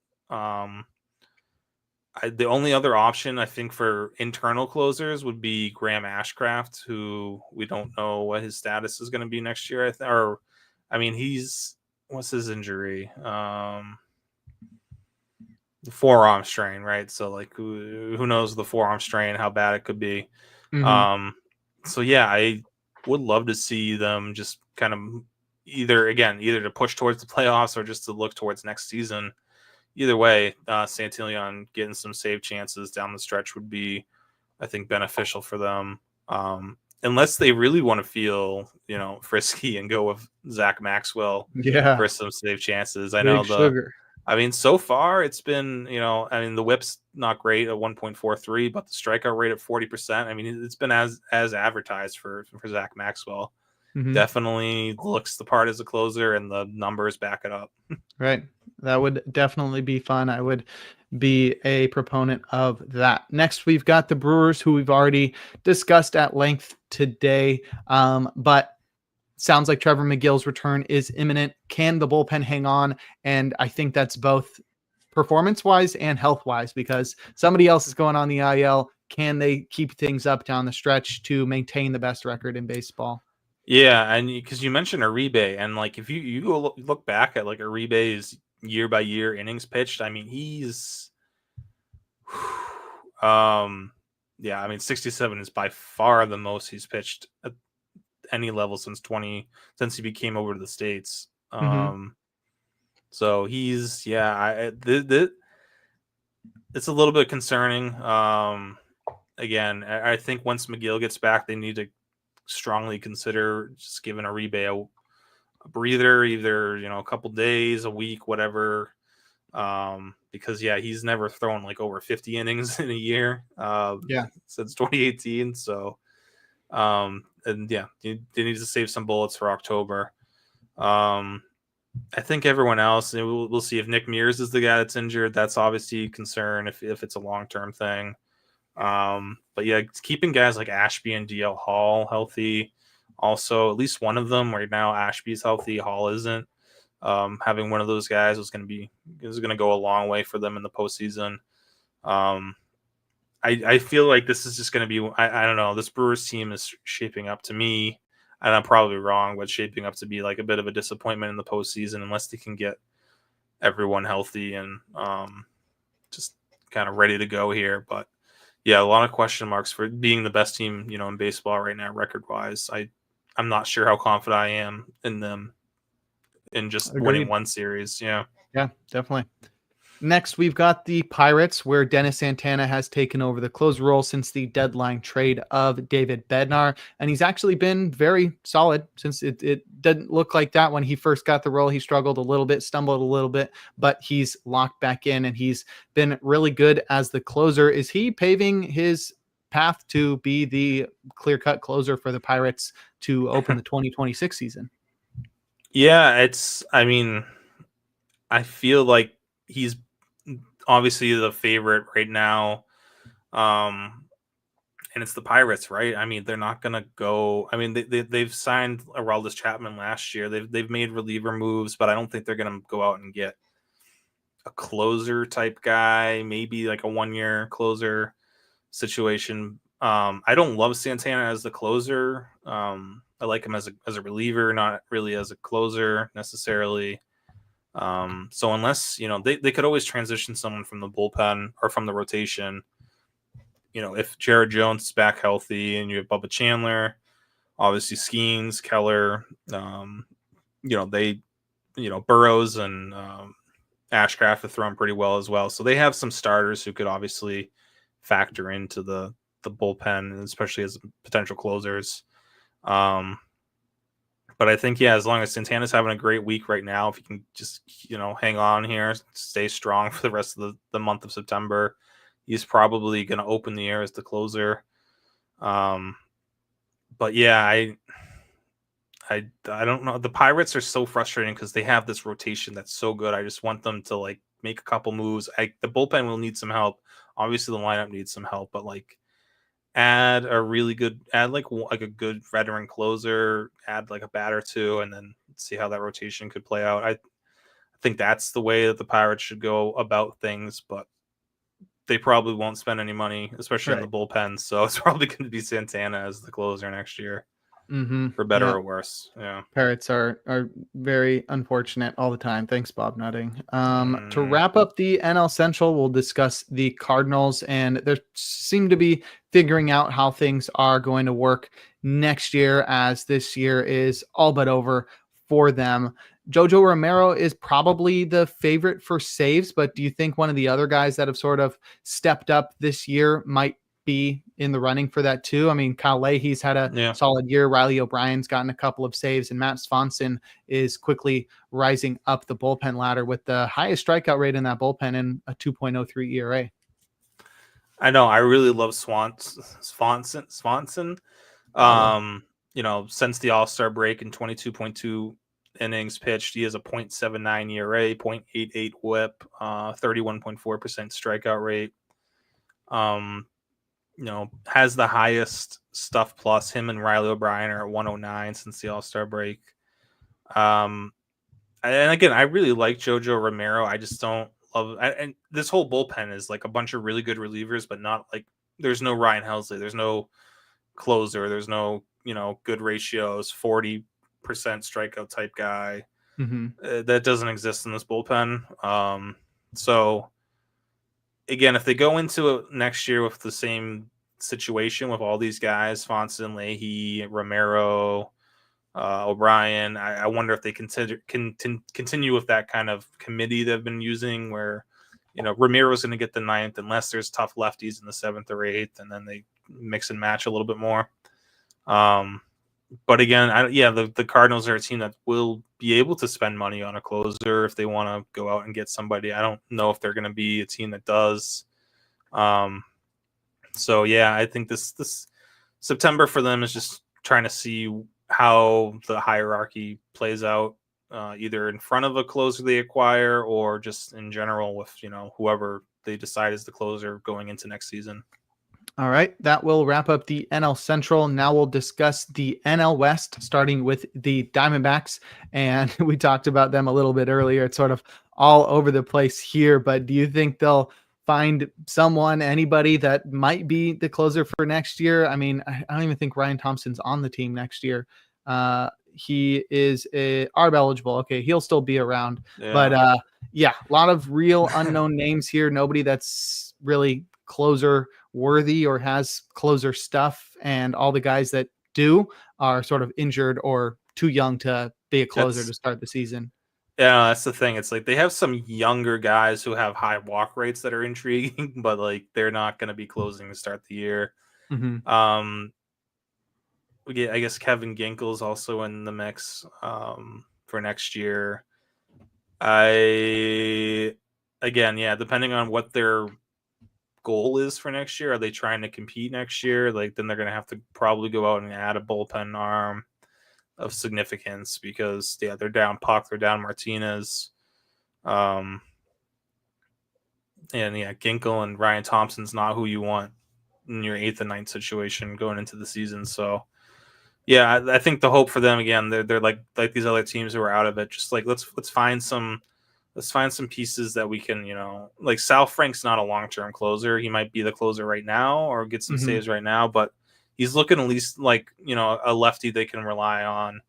The only other option I think for internal closers would be Graham Ashcraft, who we don't know what his status is going to be next year. What's his injury? The forearm strain, right? So like, who knows the forearm strain, how bad it could be. Mm-hmm. So yeah, I would love to see them just kind of either to push towards the playoffs or just to look towards next season. Either way, Santillan getting some save chances down the stretch would be, I think, beneficial for them. Unless they really want to feel, frisky and go with Zach Maxwell for some save chances. So far it's been, the whip's not great at 1.43, but the strikeout rate at 40%. I mean, it's been as advertised for Zach Maxwell. Mm-hmm. Definitely looks the part as a closer, and the numbers back it up. Right. That would definitely be fun. I would be a proponent of that. Next, we've got the Brewers, who we've already discussed at length today. But sounds like Trevor Megill's return is imminent. Can the bullpen hang on? And I think that's both performance-wise and health-wise, because somebody else is going on the IL. Can they keep things up down the stretch to maintain the best record in baseball? Yeah, and because you mentioned Uribe, and like if you go look back at like Uribe's year by year innings pitched, I mean he's 67 is by far the most he's pitched at any level since he became over to the States. So he's it's a little bit concerning. Again, I think once Megill gets back, they need to strongly consider just giving Uribe a breather, either a couple days, a week, whatever, because he's never thrown like over 50 innings in a year since 2018. So they need to save some bullets for October. I think everyone else, we'll see if Nick Mears is the guy that's injured. That's obviously a concern if it's a long-term thing. But keeping guys like Ashby and DL Hall healthy. Also, at least one of them right now, Ashby's healthy, Hall isn't. Having one of those guys is going to go a long way for them in the postseason. I feel like this is just going to be, I don't know, this Brewers team is shaping up to me, and I'm probably wrong, but shaping up to be like a bit of a disappointment in the postseason unless they can get everyone healthy and just kind of ready to go here. But a lot of question marks for being the best team, in baseball right now, record-wise. I'm not sure how confident I am in them in just winning one series. Yeah, definitely. Next, we've got the Pirates, where Dennis Santana has taken over the closer role since the deadline trade of David Bednar. And he's actually been very solid since it didn't look like that when he first got the role. He struggled a little bit, stumbled a little bit, but he's locked back in and he's been really good as the closer. Is he paving his path to be the clear-cut closer for the Pirates to open the 2026 season? Yeah, I feel like he's obviously the favorite right now. And it's the Pirates, right? I mean, they're not going to go. I mean, they've signed Aroldis Chapman last year. They've made reliever moves, but I don't think they're going to go out and get a closer type guy, maybe like a 1-year closer situation. I don't love Santana as the closer. I like him as a reliever, not really as a closer necessarily. So unless, they could always transition someone from the bullpen or from the rotation. If Jared Jones is back healthy and you have Bubba Chandler, obviously Skeens, Keller, Burrows and Ashcraft have thrown pretty well as well. So they have some starters who could obviously factor into the bullpen, especially as potential closers. But I think, as long as Santana's having a great week right now, if he can just, hang on here, stay strong for the rest of the month of September, he's probably going to open the year as the closer. But I don't know. The Pirates are so frustrating because they have this rotation that's so good. I just want them to make a couple moves. The bullpen will need some help. Obviously, the lineup needs some help, but add a good veteran closer, add a bat or two, and then see how that rotation could play out. I I think that's the way that the Pirates should go about things, but they probably won't spend any money, especially in the bullpen. So it's probably going to be Santana as the closer next year, for better or worse. Yeah, Pirates are very unfortunate all the time. Thanks, Bob Nutting. To wrap up the NL Central, we'll discuss the Cardinals, and they seem to be figuring out how things are going to work next year, as this year is all but over for them. Jojo Romero is probably the favorite for saves, but do you think one of the other guys that have sort of stepped up this year might be in the running for that too? I mean, Kyle Leahy's had a solid year. Riley O'Brien's gotten a couple of saves, and Matt Swanson is quickly rising up the bullpen ladder with the highest strikeout rate in that bullpen and a 2.03 ERA. I know. I really love Swanson. Since the All-Star break in 22.2 innings pitched, he has a 0.79 ERA, 0.88 whip, 31.4% strikeout rate. Has the highest stuff plus. Him and Riley O'Brien are at 109 since the All-Star break. And again, I really like Jojo Romero. I just don't love and this whole bullpen is like a bunch of really good relievers, but not like there's no Ryan Helsley, there's no closer, there's no good ratios, 40% strikeout type guy. That doesn't exist in this bullpen. So again, if they go into it next year with the same situation with all these guys, Swanson, Leahy, Romero, O'Brien, I wonder if they continue with that kind of committee they've been using, where Romero's going to get the 9th unless there's tough lefties in the 7th or 8th, and then they mix and match a little bit more. But again, the Cardinals are a team that will be able to spend money on a closer if they want to go out and get somebody. I don't know if they're going to be a team that does. So yeah, I think this September for them is just trying to see how the hierarchy plays out, either in front of a closer they acquire or just in general with whoever they decide is the closer going into next season. All right, that will wrap up the NL Central. Now we'll discuss the NL West, starting with the Diamondbacks. And we talked about them a little bit earlier. It's sort of all over the place here, but do you think they'll find anybody that might be the closer for next year? I mean, I don't even think Ryan Thompson's on the team next year. He is ARB eligible. Okay, he'll still be around. Yeah. But a lot of real unknown names here. Nobody that's really closer worthy or has closer stuff, and all the guys that do are sort of injured or too young to be a closer to start the season. Yeah, that's the thing. It's like they have some younger guys who have high walk rates that are intriguing, but like they're not going to be closing to start the year. We get, I guess, Kevin Ginkel's also in the mix for next year. Depending on what their goal is for next year, are they trying to compete next year? Like then they're going to have to probably go out and add a bullpen arm of significance, because they're down Puck, they're down Martinez, Ginkel and Ryan Thompson's not who you want in your 8th and 9th situation going into the season. So yeah, I think the hope for them, again, they're like these other teams who are out of it, just like let's find some pieces that we can, like Sal Frank's not a long-term closer. He might be the closer right now or get some saves right now, but he's looking at least like, a lefty they can rely on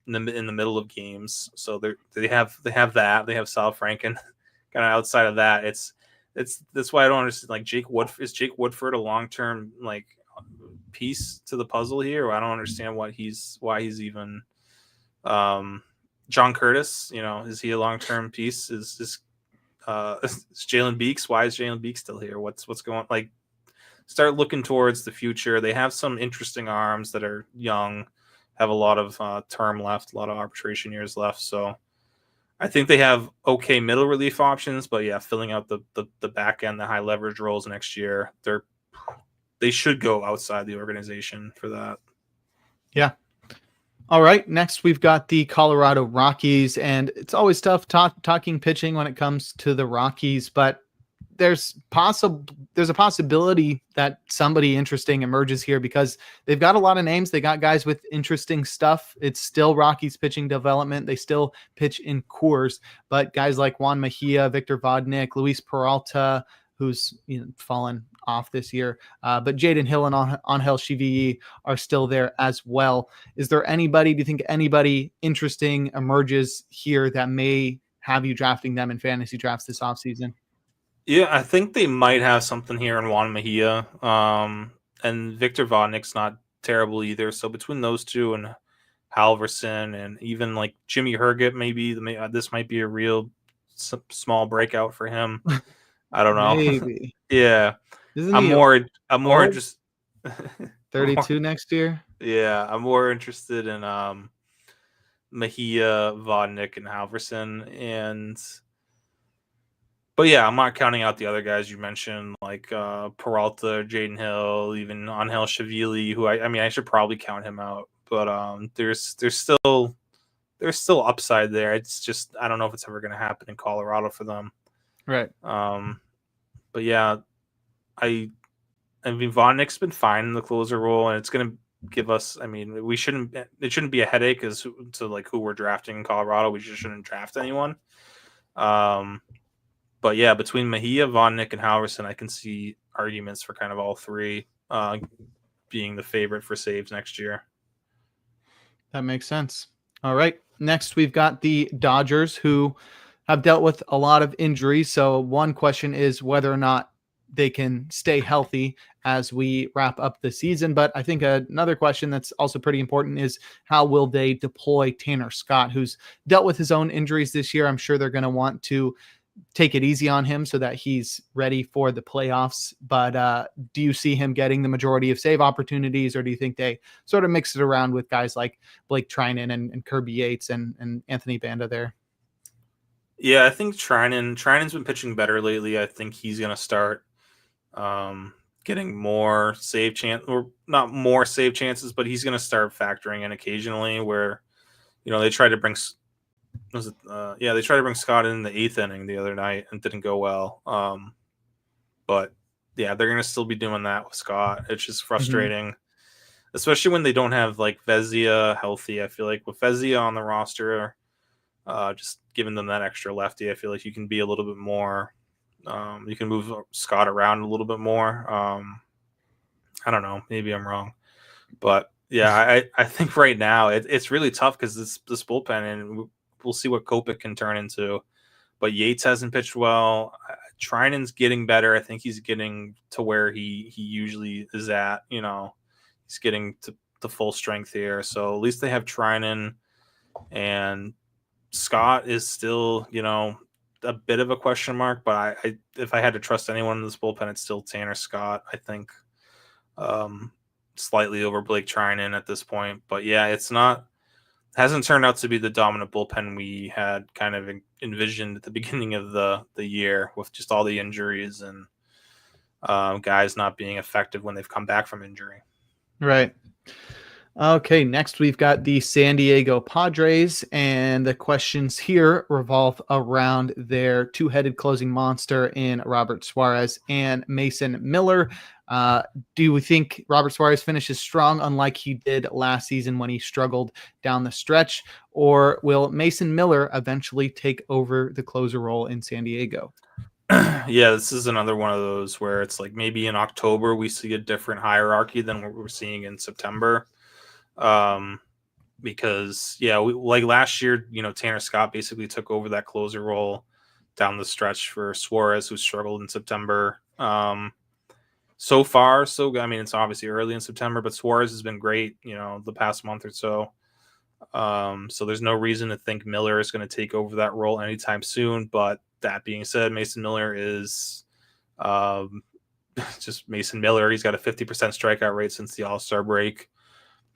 in the middle of games. So they have that. They have Sal Frank, and kind of outside of that, that's why I don't understand. Like Jake Woodford a long-term like piece to the puzzle here? I don't understand why he's even John Curtis, is he a long-term piece? Is Jalen Beeks? Why is Jalen Beeks still here? What's going on? Like, start looking towards the future. They have some interesting arms that are young, have a lot of term left, a lot of arbitration years left. So I think they have okay middle relief options, but yeah, filling out the back end, the high leverage roles next year, they should go outside the organization for that. Yeah. All right, next we've got the Colorado Rockies, and it's always tough talking pitching when it comes to the Rockies, but there's a possibility that somebody interesting emerges here because they've got a lot of names. They got guys with interesting stuff. It's still Rockies pitching development. They still pitch in Coors, but guys like Juan Mejia, Victor Vodnik, Luis Peralta, who's fallen off this year, but Jaden Hill and Angel Chiville are still there as well. Is there anybody, do you think anybody interesting emerges here that may have you drafting them in fantasy drafts this offseason? Yeah, I think they might have something here in Juan Mejia. And Victor Vodnik's not terrible either. So between those two and Halverson and even like Jimmy Herget, maybe this might be a real small breakout for him. I don't know. Maybe. Yeah. I'm more just 32 next year. Yeah, I'm more interested in Mejia, Vodnik, and Halverson, but yeah, I'm not counting out the other guys you mentioned, like Peralta, Jaden Hill, even Angel Chiville, who I should probably count him out, but there's still upside there. It's just I don't know if it's ever going to happen in Colorado for them. Right. But yeah, I mean Vodnik's been fine in the closer role, and it's going to give us. I mean, it shouldn't be a headache as to like who we're drafting in Colorado. We just shouldn't draft anyone. But yeah, between Mejia, Vodnik, and Halverson, I can see arguments for kind of all three being the favorite for saves next year. That makes sense. All right. Next, we've got the Dodgers, who have dealt with a lot of injuries. So one question is whether or not they can stay healthy as we wrap up the season. But I think another question that's also pretty important is how will they deploy Tanner Scott, who's dealt with his own injuries this year. I'm sure they're going to want to take it easy on him so that he's ready for the playoffs. But do you see him getting the majority of save opportunities, or do you think they sort of mix it around with guys like Blake Trinan and Kirby Yates and Anthony Banda there? Yeah, I think Trinan's been pitching better lately. I think he's going to start getting more save chance, or not more save chances, but he's going to start factoring in occasionally where, they tried to bring they tried to bring Scott in the 8th inning the other night and didn't go well. But yeah, they're going to still be doing that with Scott. It's just frustrating, especially when they don't have like Vezia healthy. I feel like with Vezia on the roster, just giving them that extra lefty, I feel like you can be a little bit more, you can move Scott around a little bit more. I don't know, maybe I'm wrong, but yeah, I think right now it's really tough because this bullpen, and we'll see what Kopech can turn into. But Yates hasn't pitched well. Trinan's getting better. I think he's getting to where he usually is at. He's getting to full strength here. So at least they have Trinan, and Scott is still, a bit of a question mark. But I if I had to trust anyone in this bullpen, it's still Tanner Scott. I think slightly over Blake Trinan at this point. But yeah, hasn't turned out to be the dominant bullpen we had kind of envisioned at the beginning of the year, with just all the injuries and guys not being effective when they've come back from injury. Right. Okay, next we've got the San Diego Padres, and the questions here revolve around their two-headed closing monster in Robert Suarez and Mason Miller. Do we think Robert Suarez finishes strong, unlike he did last season when he struggled down the stretch, or will Mason Miller eventually take over the closer role in San Diego? Yeah, this is another one of those where it's like maybe in October we see a different hierarchy than what we're seeing in September. Because like last year, Tanner Scott basically took over that closer role down the stretch for Suarez, who struggled in September. So far, it's obviously early in September, but Suarez has been great, the past month or so. So there's no reason to think Miller is going to take over that role anytime soon. But that being said, Mason Miller is just Mason Miller. He's got a 50% strikeout rate since the All-Star break.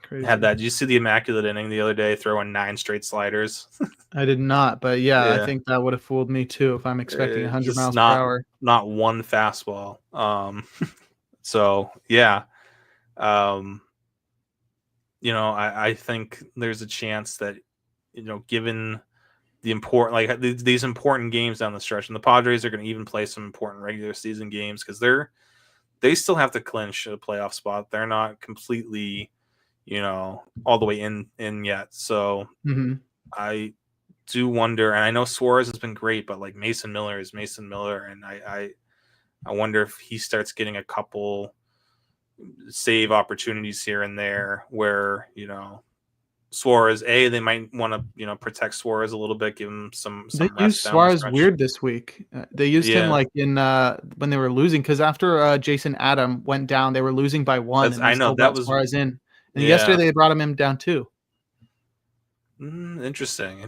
Crazy. Did you see the immaculate inning the other day, throwing 9 straight sliders? I did not, but yeah, I think that would have fooled me too if I'm expecting 100 miles per hour. Not one fastball. So yeah, I think there's a chance that, given these important games down the stretch, and the Padres are going to even play some important regular season games because they still have to clinch a playoff spot. They're not completely, all the way in yet. So I do wonder, and I know Suarez has been great, but like Mason Miller is Mason Miller, and I wonder if he starts getting a couple save opportunities here and there where, Suarez, they might want to, protect Suarez a little bit, give him some They used Suarez weird this week. They used him like in when they were losing, because after Jason Adam went down, they were losing by 1. And I know that was Suarez in, and yesterday they brought him down 2. Interesting.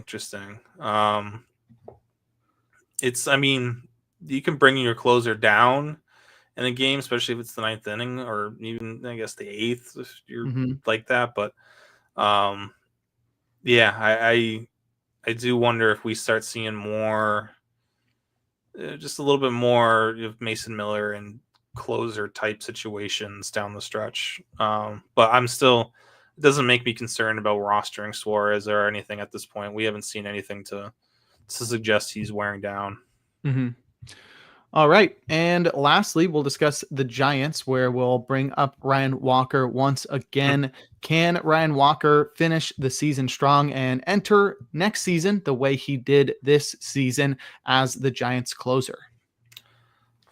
You can bring your closer down in a game, especially if it's the 9th inning or even I guess the 8th if you're like that. But I do wonder if we start seeing more, just a little bit more of Mason Miller and closer type situations down the stretch. But it doesn't make me concerned about rostering Suarez or anything at this point. We haven't seen anything to suggest he's wearing down. All right. And lastly, we'll discuss the Giants, where we'll bring up Ryan Walker once again. Can Ryan Walker finish the season strong and enter next season the way he did this season as the Giants closer?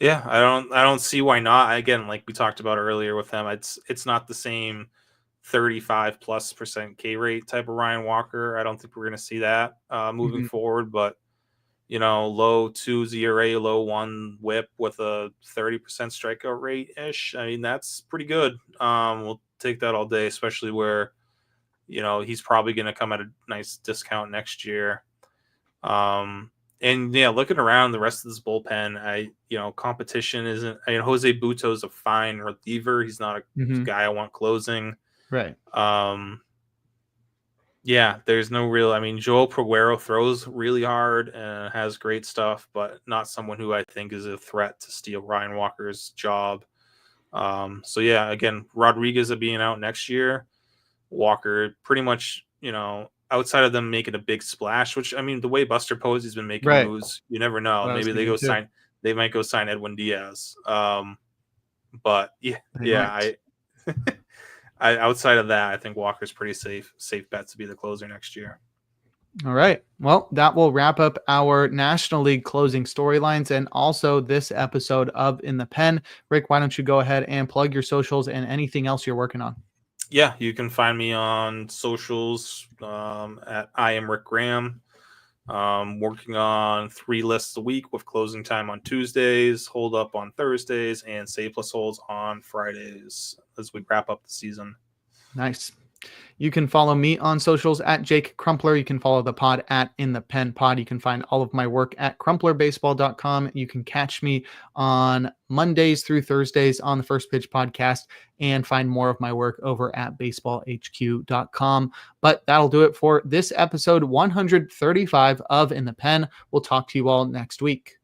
Yeah, I don't see why not. Again, like we talked about earlier with him, it's not the same 35+% K rate type of Ryan Walker. I don't think we're going to see that moving forward, but low 2 ERA, low 1 WHIP with a 30% strikeout rate ish. I mean, that's pretty good. We'll take that all day, especially where, he's probably going to come at a nice discount next year. Looking around the rest of this bullpen, competition isn't. Jose Butto is a fine reliever. He's not a guy I want closing. Right. There's no real. Joel Peguero throws really hard and has great stuff, but not someone who I think is a threat to steal Ryan Walker's job. Again, Rodriguez being out next year, Walker pretty much, outside of them making a big splash, which the way Buster Posey's been making moves, you never know. Maybe they might go sign Edwin Diaz. I outside of that, I think Walker's pretty safe bet to be the closer next year. All right. Well, that will wrap up our National League closing storylines and also this episode of In the Pen. Rick, why don't you go ahead and plug your socials and anything else you're working on? Yeah, you can find me on socials at I am Rick Graham. Working on 3 lists a week with closing time on Tuesdays, hold up on Thursdays, and save plus holds on Fridays as we wrap up the season. Nice. You can follow me on socials at Jake Crumpler. You can follow the pod at In the Pen Pod. You can find all of my work at crumplerbaseball.com. You can catch me on Mondays through Thursdays on the First Pitch podcast and find more of my work over at baseballhq.com. But that'll do it for this episode 135 of In the Pen. We'll talk to you all next week.